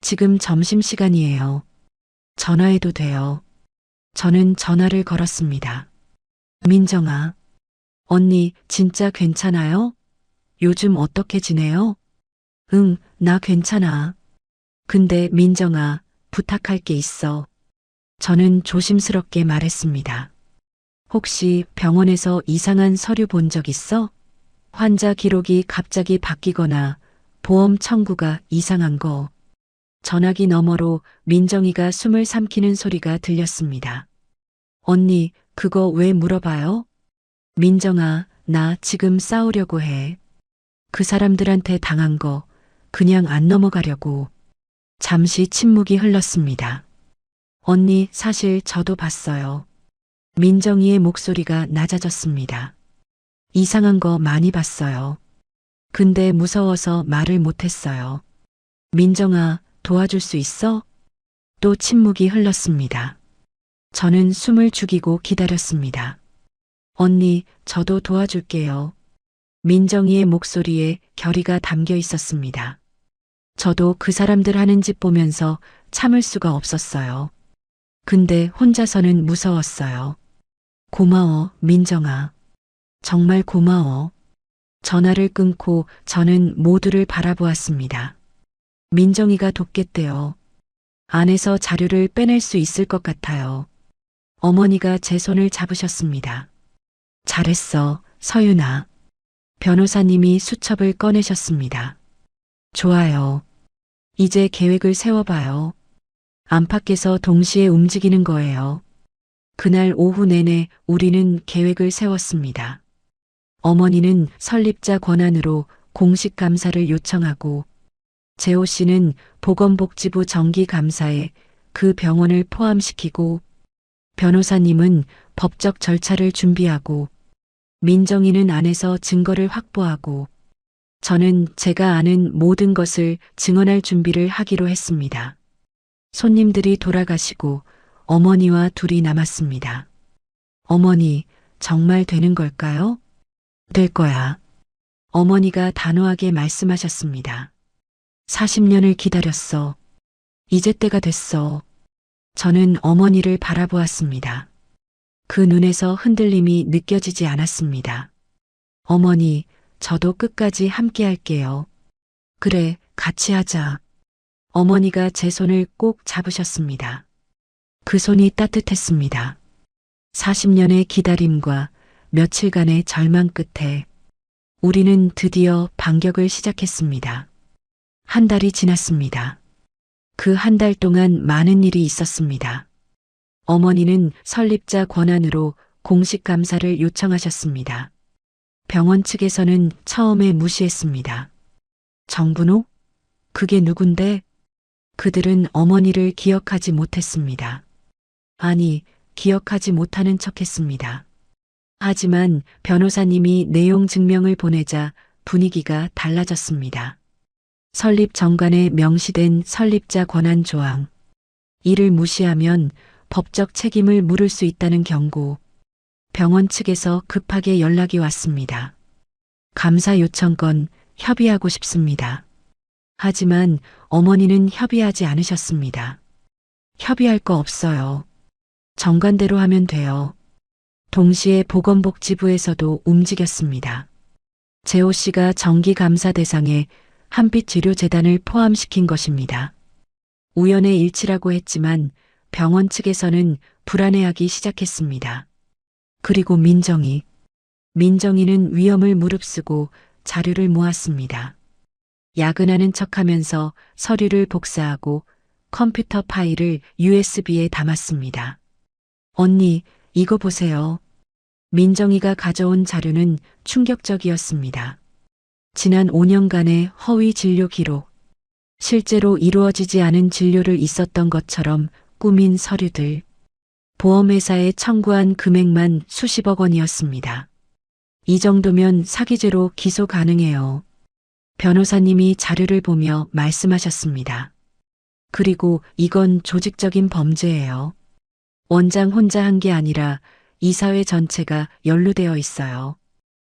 지금 점심시간이에요. 전화해도 돼요. 저는 전화를 걸었습니다. 민정아, 언니 진짜 괜찮아요? 요즘 어떻게 지내요? 응, 나 괜찮아. 근데 민정아, 부탁할 게 있어. 저는 조심스럽게 말했습니다. 혹시 병원에서 이상한 서류 본 적 있어? 환자 기록이 갑자기 바뀌거나 보험 청구가 이상한 거. 전화기 너머로 민정이가 숨을 삼키는 소리가 들렸습니다. 언니, 그거 왜 물어봐요? 민정아, 나 지금 싸우려고 해. 그 사람들한테 당한 거 그냥 안 넘어가려고. 잠시 침묵이 흘렀습니다. 언니, 사실 저도 봤어요. 민정이의 목소리가 낮아졌습니다. 이상한 거 많이 봤어요. 근데 무서워서 말을 못했어요. 민정아, 도와줄 수 있어? 또 침묵이 흘렀습니다. 저는 숨을 죽이고 기다렸습니다. 언니, 저도 도와줄게요. 민정이의 목소리에 결의가 담겨 있었습니다. 저도 그 사람들 하는 짓 보면서 참을 수가 없었어요. 근데 혼자서는 무서웠어요. 고마워, 민정아. 정말 고마워. 전화를 끊고 저는 모두를 바라보았습니다. 민정이가 돕겠대요. 안에서 자료를 빼낼 수 있을 것 같아요. 어머니가 제 손을 잡으셨습니다. 잘했어, 서윤아. 변호사님이 수첩을 꺼내셨습니다. 좋아요. 이제 계획을 세워봐요. 안팎에서 동시에 움직이는 거예요. 그날 오후 내내 우리는 계획을 세웠습니다. 어머니는 설립자 권한으로 공식 감사를 요청하고 재호 씨는 보건복지부 정기감사에 그 병원을 포함시키고 변호사님은 법적 절차를 준비하고 민정이는 안에서 증거를 확보하고 저는 제가 아는 모든 것을 증언할 준비를 하기로 했습니다. 손님들이 돌아가시고 어머니와 둘이 남았습니다. 어머니, 정말 되는 걸까요? 될 거야. 어머니가 단호하게 말씀하셨습니다. 40년을 기다렸어. 이제 때가 됐어. 저는 어머니를 바라보았습니다. 그 눈에서 흔들림이 느껴지지 않았습니다. 어머니, 저도 끝까지 함께 할게요. 그래, 같이 하자. 어머니가 제 손을 꼭 잡으셨습니다. 그 손이 따뜻했습니다. 40년의 기다림과 며칠간의 절망 끝에 우리는 드디어 반격을 시작했습니다. 한 달이 지났습니다. 그 한 달 동안 많은 일이 있었습니다. 어머니는 설립자 권한으로 공식 감사를 요청하셨습니다. 병원 측에서는 처음에 무시했습니다. 정분호? 그게 누군데? 그들은 어머니를 기억하지 못했습니다. 아니, 기억하지 못하는 척했습니다. 하지만 변호사님이 내용 증명을 보내자 분위기가 달라졌습니다. 설립 정관에 명시된 설립자 권한 조항. 이를 무시하면 법적 책임을 물을 수 있다는 경고. 병원 측에서 급하게 연락이 왔습니다. 감사 요청건 협의하고 싶습니다. 하지만 어머니는 협의하지 않으셨습니다. 협의할 거 없어요. 정관대로 하면 돼요. 동시에 보건복지부에서도 움직였습니다. 재호 씨가 정기감사 대상에 한빛치료재단을 포함시킨 것입니다. 우연의 일치라고 했지만 병원 측에서는 불안해하기 시작했습니다. 그리고 민정이는 위험을 무릅쓰고 자료를 모았습니다. 야근하는 척하면서 서류를 복사하고 컴퓨터 파일을 USB에 담았습니다. 언니, 이거 보세요. 민정이가 가져온 자료는 충격적이었습니다. 지난 5년간의 허위 진료 기록, 실제로 이루어지지 않은 진료를 있었던 것처럼 꾸민 서류들, 보험회사에 청구한 금액만 수십억 원이었습니다. 이 정도면 사기죄로 기소 가능해요. 변호사님이 자료를 보며 말씀하셨습니다. 그리고 이건 조직적인 범죄예요. 원장 혼자 한 게 아니라 이사회 전체가 연루되어 있어요.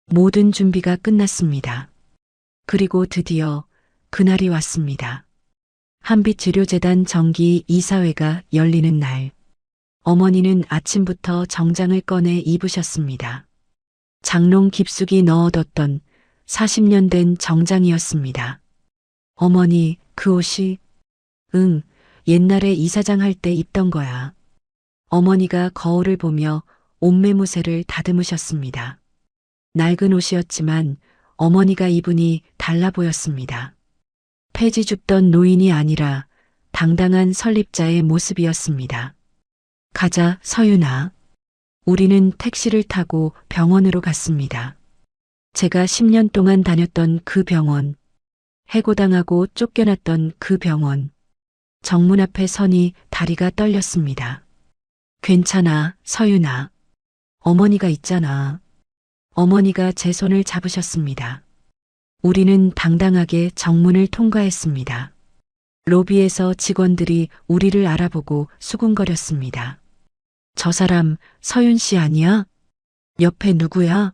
모든 준비가 끝났습니다. 그리고 드디어 그날이 왔습니다. 한빛치료재단 정기 이사회가 열리는 날. 어머니는 아침부터 정장을 꺼내 입으셨습니다. 장롱 깊숙이 넣어뒀던 40년 된 정장이었습니다. 어머니, 그 옷이? 응, 옛날에 이사장 할 때 입던 거야. 어머니가 거울을 보며 옷매무새를 다듬으셨습니다. 낡은 옷이었지만 어머니가 입으니 달라 보였습니다. 폐지 줍던 노인이 아니라 당당한 설립자의 모습이었습니다. 가자, 서윤아. 우리는 택시를 타고 병원으로 갔습니다. 제가 10년 동안 다녔던 그 병원, 해고당하고 쫓겨났던 그 병원. 정문 앞에 서니 다리가 떨렸습니다. 괜찮아, 서윤아. 어머니가 있잖아. 어머니가 제 손을 잡으셨습니다. 우리는 당당하게 정문을 통과했습니다. 로비에서 직원들이 우리를 알아보고 수군거렸습니다. 저 사람 서윤 씨 아니야? 옆에 누구야?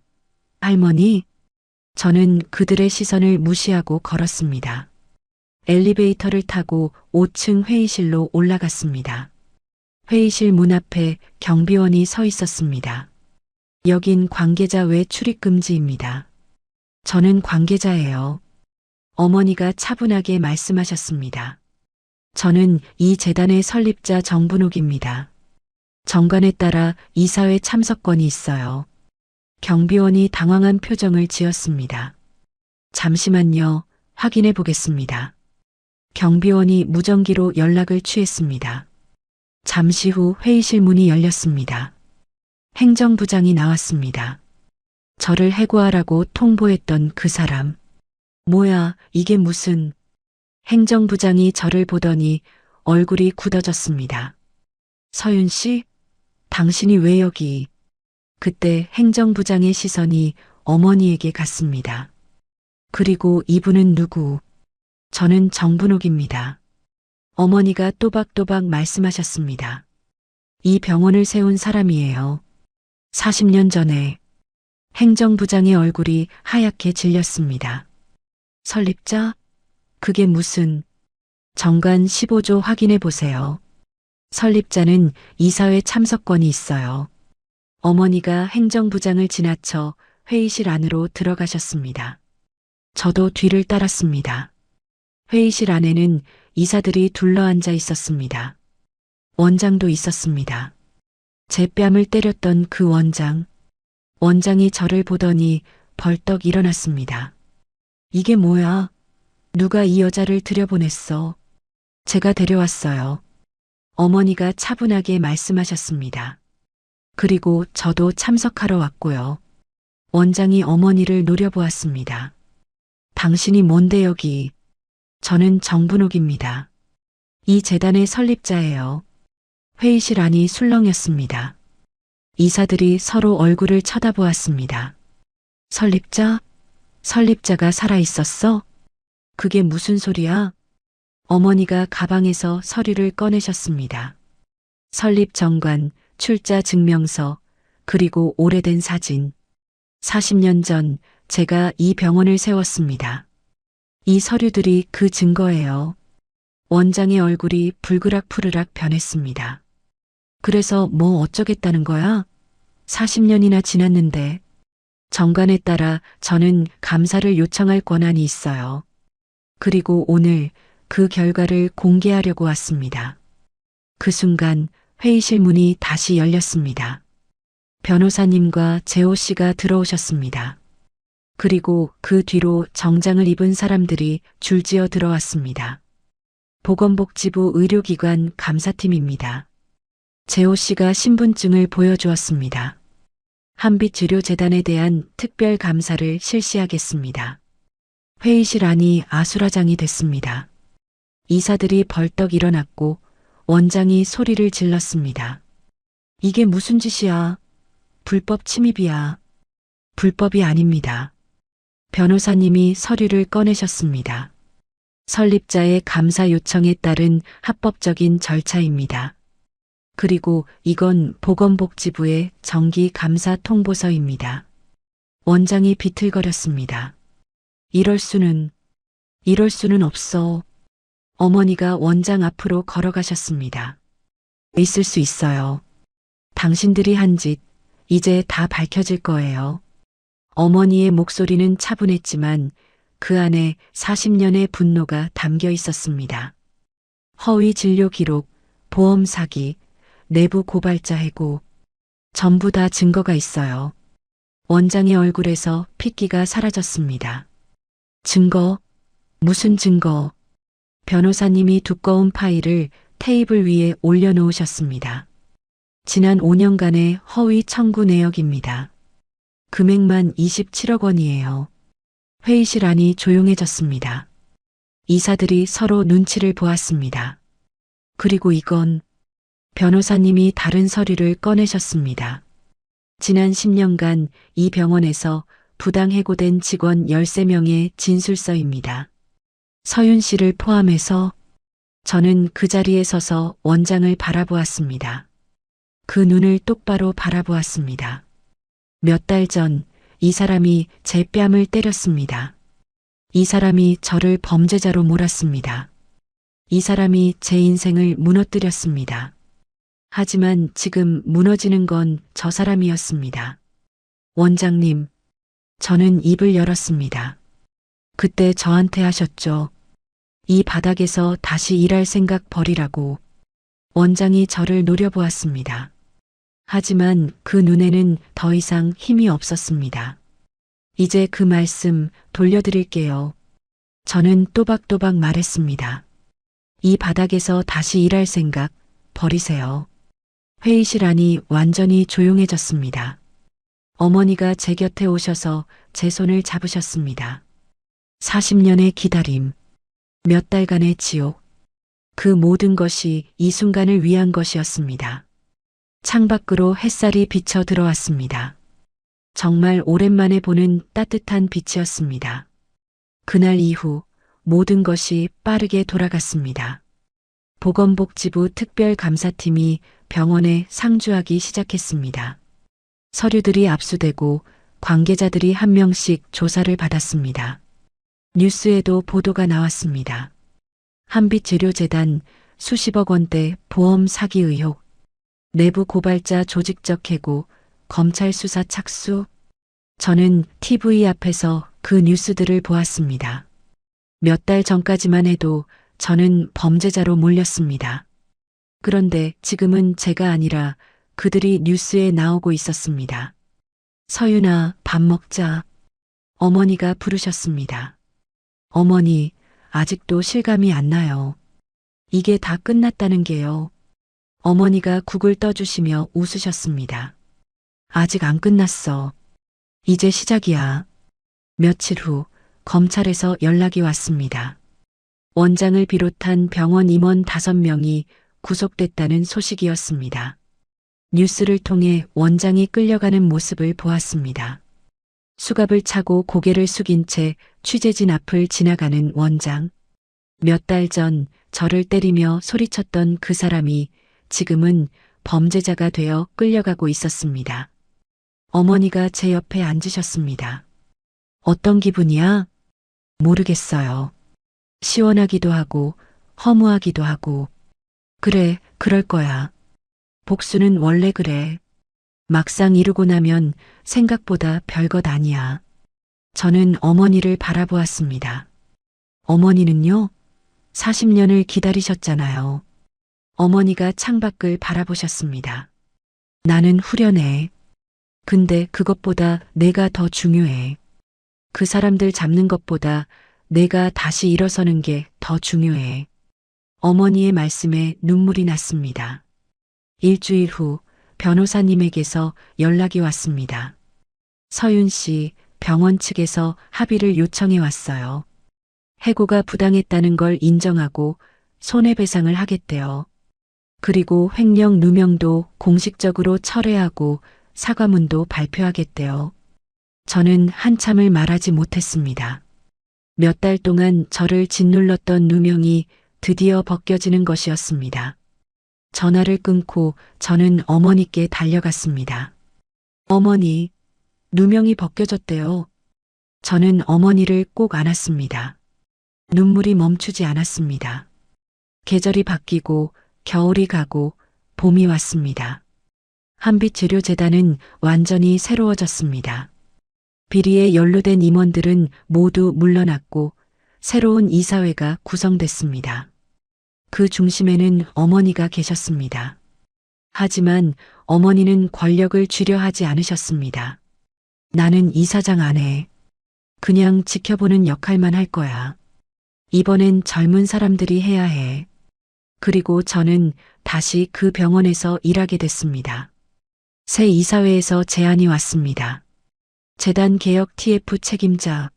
할머니? 저는 그들의 시선을 무시하고 걸었습니다. 엘리베이터를 타고 5층 회의실로 올라갔습니다. 회의실 문 앞에 경비원이 서 있었습니다. 여긴 관계자 외 출입 금지입니다. 저는 관계자예요. 어머니가 차분하게 말씀하셨습니다. 저는 이 재단의 설립자 정분옥입니다. 정관에 따라 이사회 참석권이 있어요. 경비원이 당황한 표정을 지었습니다. 잠시만요. 확인해 보겠습니다. 경비원이 무전기로 연락을 취했습니다. 잠시 후 회의실 문이 열렸습니다. 행정부장이 나왔습니다. 저를 해고하라고 통보했던 그 사람. 뭐야, 이게 무슨... 행정부장이 저를 보더니 얼굴이 굳어졌습니다. 서윤 씨? 당신이 왜 여기? 그때 행정부장의 시선이 어머니에게 갔습니다. 그리고 이분은 누구? 저는 정분옥입니다. 어머니가 또박또박 말씀하셨습니다. 이 병원을 세운 사람이에요. 40년 전에. 행정부장의 얼굴이 하얗게 질렸습니다. 설립자? 그게 무슨... 정관 15조 확인해 보세요. 설립자는 이사회 참석권이 있어요. 어머니가 행정부장을 지나쳐 회의실 안으로 들어가셨습니다. 저도 뒤를 따랐습니다. 회의실 안에는 이사들이 둘러앉아 있었습니다. 원장도 있었습니다. 제 뺨을 때렸던 그 원장. 원장이 저를 보더니 벌떡 일어났습니다. 이게 뭐야? 누가 이 여자를 들여보냈어? 제가 데려왔어요. 어머니가 차분하게 말씀하셨습니다. 그리고 저도 참석하러 왔고요. 원장이 어머니를 노려보았습니다. 당신이 뭔데 여기? 저는 정분옥입니다. 이 재단의 설립자예요. 회의실 안이 술렁였습니다. 이사들이 서로 얼굴을 쳐다보았습니다. 설립자? 설립자가 살아있었어? 그게 무슨 소리야? 어머니가 가방에서 서류를 꺼내셨습니다. 설립 정관, 출자 증명서, 그리고 오래된 사진. 40년 전 제가 이 병원을 세웠습니다. 이 서류들이 그 증거예요. 원장의 얼굴이 불그락푸르락 변했습니다. 그래서 뭐 어쩌겠다는 거야? 40년이나 지났는데. 정관에 따라 저는 감사를 요청할 권한이 있어요. 그리고 오늘 그 결과를 공개하려고 왔습니다. 그 순간 회의실 문이 다시 열렸습니다. 변호사님과 재호 씨가 들어오셨습니다. 그리고 그 뒤로 정장을 입은 사람들이 줄지어 들어왔습니다. 보건복지부 의료기관 감사팀입니다. 재호 씨가 신분증을 보여주었습니다. 한빛의료재단에 대한 특별 감사를 실시하겠습니다. 회의실 안이 아수라장이 됐습니다. 이사들이 벌떡 일어났고 원장이 소리를 질렀습니다. 이게 무슨 짓이야? 불법 침입이야. 불법이 아닙니다. 변호사님이 서류를 꺼내셨습니다. 설립자의 감사 요청에 따른 합법적인 절차입니다. 그리고 이건 보건복지부의 정기 감사 통보서입니다. 원장이 비틀거렸습니다. 이럴 수는 없어. 어머니가 원장 앞으로 걸어가셨습니다. 있을 수 있어요. 당신들이 한 짓, 이제 다 밝혀질 거예요. 어머니의 목소리는 차분했지만 그 안에 40년의 분노가 담겨 있었습니다. 허위 진료 기록, 보험 사기, 내부 고발자 해고, 전부 다 증거가 있어요. 원장의 얼굴에서 핏기가 사라졌습니다. 증거? 무슨 증거? 변호사님이 두꺼운 파일을 테이블 위에 올려놓으셨습니다. 지난 5년간의 허위 청구 내역입니다. 금액만 27억 원이에요. 회의실 안이 조용해졌습니다. 이사들이 서로 눈치를 보았습니다. 그리고 이건 변호사님이 다른 서류를 꺼내셨습니다. 지난 10년간 이 병원에서 부당 해고된 직원 13명의 진술서입니다. 서윤 씨를 포함해서 저는 그 자리에 서서 원장을 바라보았습니다. 그 눈을 똑바로 바라보았습니다. 몇 달 전 이 사람이 제 뺨을 때렸습니다. 이 사람이 저를 범죄자로 몰았습니다. 이 사람이 제 인생을 무너뜨렸습니다. 하지만 지금 무너지는 건 저 사람이었습니다. 원장님, 저는 입을 열었습니다. 그때 저한테 하셨죠. 이 바닥에서 다시 일할 생각 버리라고. 원장이 저를 노려보았습니다. 하지만 그 눈에는 더 이상 힘이 없었습니다. 이제 그 말씀 돌려드릴게요. 저는 또박또박 말했습니다. 이 바닥에서 다시 일할 생각 버리세요. 회의실 안이 완전히 조용해졌습니다. 어머니가 제 곁에 오셔서 제 손을 잡으셨습니다. 40년의 기다림, 몇 달간의 지옥, 그 모든 것이 이 순간을 위한 것이었습니다. 창밖으로 햇살이 비쳐 들어왔습니다. 정말 오랜만에 보는 따뜻한 빛이었습니다. 그날 이후 모든 것이 빠르게 돌아갔습니다. 보건복지부 특별감사팀이 병원에 상주하기 시작했습니다. 서류들이 압수되고 관계자들이 한 명씩 조사를 받았습니다. 뉴스에도 보도가 나왔습니다. 한빛의료재단 수십억 원대 보험 사기 의혹, 내부 고발자 조직적 해고, 검찰 수사 착수. 저는 TV 앞에서 그 뉴스들을 보았습니다. 몇 달 전까지만 해도 저는 범죄자로 몰렸습니다. 그런데 지금은 제가 아니라 그들이 뉴스에 나오고 있었습니다. 서윤아, 밥 먹자. 어머니가 부르셨습니다. 어머니, 아직도 실감이 안 나요. 이게 다 끝났다는 게요. 어머니가 국을 떠주시며 웃으셨습니다. 아직 안 끝났어. 이제 시작이야. 며칠 후 검찰에서 연락이 왔습니다. 원장을 비롯한 병원 임원 5명이 구속됐다는 소식이었습니다. 뉴스를 통해 원장이 끌려가는 모습을 보았습니다. 수갑을 차고 고개를 숙인 채 취재진 앞을 지나가는 원장. 몇 달 전 저를 때리며 소리쳤던 그 사람이 지금은 범죄자가 되어 끌려가고 있었습니다. 어머니가 제 옆에 앉으셨습니다. 어떤 기분이야? 모르겠어요. 시원하기도 하고 허무하기도 하고. 그래, 그럴 거야. 복수는 원래 그래. 막상 이루고 나면 생각보다 별것 아니야. 저는 어머니를 바라보았습니다. 어머니는요? 40년을 기다리셨잖아요. 어머니가 창밖을 바라보셨습니다. 나는 후련해. 근데 그것보다 내가 더 중요해. 그 사람들 잡는 것보다 내가 다시 일어서는 게 더 중요해. 어머니의 말씀에 눈물이 났습니다. 일주일 후 변호사님에게서 연락이 왔습니다. 서윤 씨, 병원 측에서 합의를 요청해 왔어요. 해고가 부당했다는 걸 인정하고 손해배상을 하겠대요. 그리고 횡령 누명도 공식적으로 철회하고 사과문도 발표하겠대요. 저는 한참을 말하지 못했습니다. 몇 달 동안 저를 짓눌렀던 누명이 드디어 벗겨지는 것이었습니다. 전화를 끊고 저는 어머니께 달려갔습니다. 어머니, 누명이 벗겨졌대요. 저는 어머니를 꼭 안았습니다. 눈물이 멈추지 않았습니다. 계절이 바뀌고 겨울이 가고 봄이 왔습니다. 한빛의료재단은 완전히 새로워졌습니다. 비리에 연루된 임원들은 모두 물러났고 새로운 이사회가 구성됐습니다. 그 중심에는 어머니가 계셨습니다. 하지만 어머니는 권력을 쥐려 하지 않으셨습니다. 나는 이사장 안 해. 그냥 지켜보는 역할만 할 거야. 이번엔 젊은 사람들이 해야 해. 그리고 저는 다시 그 병원에서 일하게 됐습니다. 새 이사회에서 제안이 왔습니다. 재단 개혁 TF 책임자,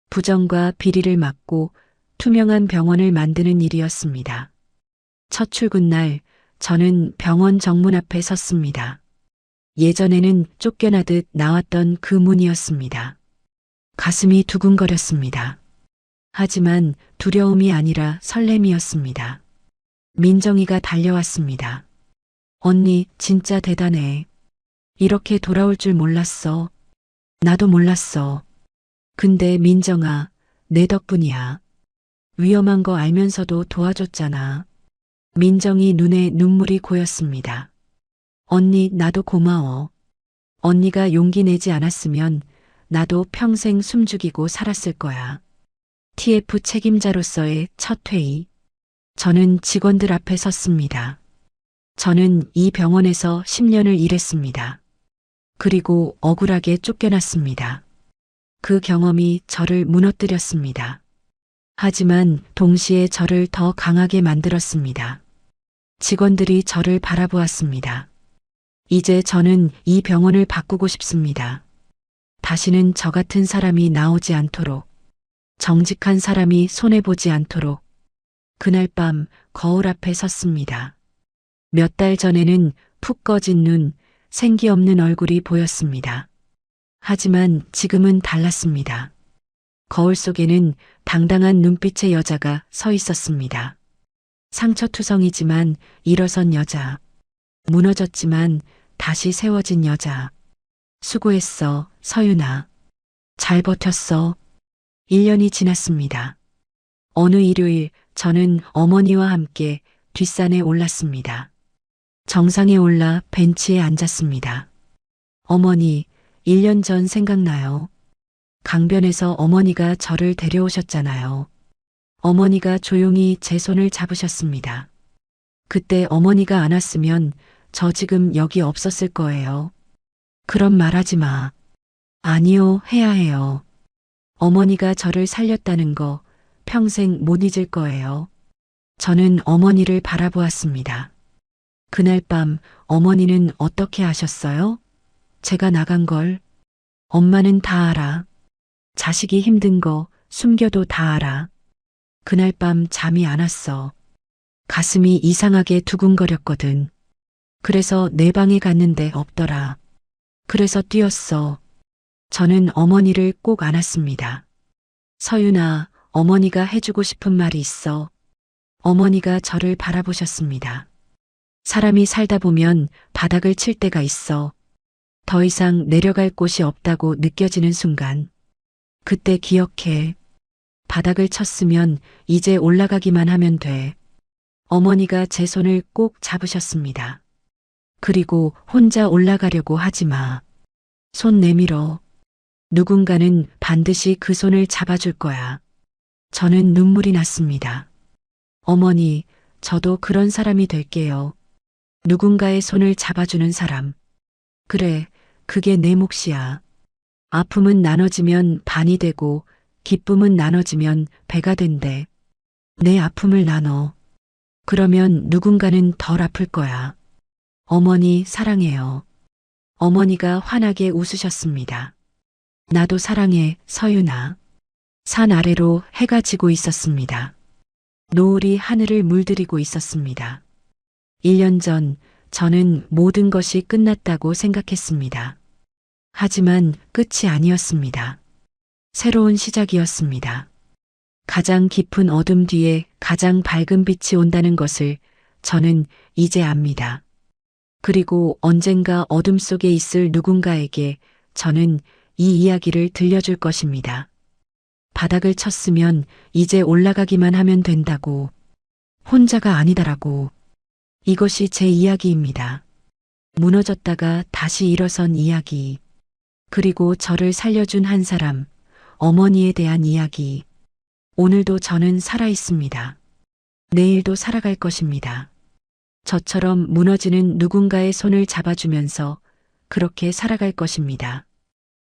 부정과 비리를 막고 투명한 병원을 만드는 일이었습니다. 첫 출근 날 저는 병원 정문 앞에 섰습니다. 예전에는 쫓겨나듯 나왔던 그 문이었습니다. 가슴이 두근거렸습니다. 하지만 두려움이 아니라 설렘이었습니다. 민정이가 달려왔습니다. 언니, 진짜 대단해. 이렇게 돌아올 줄 몰랐어. 나도 몰랐어. 근데 민정아, 내 덕분이야. 위험한 거 알면서도 도와줬잖아. 민정이 눈에 눈물이 고였습니다. 언니, 나도 고마워. 언니가 용기 내지 않았으면 나도 평생 숨죽이고 살았을 거야. TF 책임자로서의 첫 회의. 저는 직원들 앞에 섰습니다. 저는 이 병원에서 10년을 일했습니다. 그리고 억울하게 쫓겨났습니다. 그 경험이 저를 무너뜨렸습니다. 하지만 동시에 저를 더 강하게 만들었습니다. 직원들이 저를 바라보았습니다. 이제 저는 이 병원을 바꾸고 싶습니다. 다시는 저 같은 사람이 나오지 않도록, 정직한 사람이 손해보지 않도록. 그날 밤 거울 앞에 섰습니다. 몇 달 전에는 푹 꺼진 눈, 생기 없는 얼굴이 보였습니다. 하지만 지금은 달랐습니다. 거울 속에는 당당한 눈빛의 여자가 서 있었습니다. 상처투성이지만 일어선 여자. 무너졌지만 다시 세워진 여자. 수고했어, 서윤아. 잘 버텼어. 1년이 지났습니다. 어느 일요일 저는 어머니와 함께 뒷산에 올랐습니다. 정상에 올라 벤치에 앉았습니다. 어머니, 1년 전 생각나요? 강변에서 어머니가 저를 데려오셨잖아요. 어머니가 조용히 제 손을 잡으셨습니다. 그때 어머니가 안 왔으면 저 지금 여기 없었을 거예요. 그런 말 하지 마. 아니요, 해야 해요. 어머니가 저를 살렸다는 거 평생 못 잊을 거예요. 저는 어머니를 바라보았습니다. 그날 밤 어머니는 어떻게 하셨어요? 제가 나간 걸. 엄마는 다 알아. 자식이 힘든 거 숨겨도 다 알아. 그날 밤 잠이 안 왔어. 가슴이 이상하게 두근거렸거든. 그래서 내 방에 갔는데 없더라. 그래서 뛰었어. 저는 어머니를 꼭 안았습니다. 서윤아, 어머니가 해주고 싶은 말이 있어. 어머니가 저를 바라보셨습니다. 사람이 살다 보면 바닥을 칠 때가 있어. 더 이상 내려갈 곳이 없다고 느껴지는 순간. 그때 기억해. 바닥을 쳤으면 이제 올라가기만 하면 돼. 어머니가 제 손을 꼭 잡으셨습니다. 그리고 혼자 올라가려고 하지 마. 손 내밀어. 누군가는 반드시 그 손을 잡아줄 거야. 저는 눈물이 났습니다. 어머니, 저도 그런 사람이 될게요. 누군가의 손을 잡아주는 사람. 그래, 그게 내 몫이야. 아픔은 나눠지면 반이 되고 기쁨은 나눠지면 배가 된대. 내 아픔을 나눠. 그러면 누군가는 덜 아플 거야. 어머니 사랑해요. 어머니가 환하게 웃으셨습니다. 나도 사랑해, 서윤아. 산 아래로 해가 지고 있었습니다. 노을이 하늘을 물들이고 있었습니다. 1년 전 저는 모든 것이 끝났다고 생각했습니다. 하지만 끝이 아니었습니다. 새로운 시작이었습니다. 가장 깊은 어둠 뒤에 가장 밝은 빛이 온다는 것을 저는 이제 압니다. 그리고 언젠가 어둠 속에 있을 누군가에게 저는 이 이야기를 들려줄 것입니다. 바닥을 쳤으면 이제 올라가기만 하면 된다고. 혼자가 아니다라고. 이것이 제 이야기입니다. 무너졌다가 다시 일어선 이야기. 그리고 저를 살려준 한 사람, 어머니에 대한 이야기. 오늘도 저는 살아 있습니다. 내일도 살아갈 것입니다. 저처럼 무너지는 누군가의 손을 잡아주면서 그렇게 살아갈 것입니다.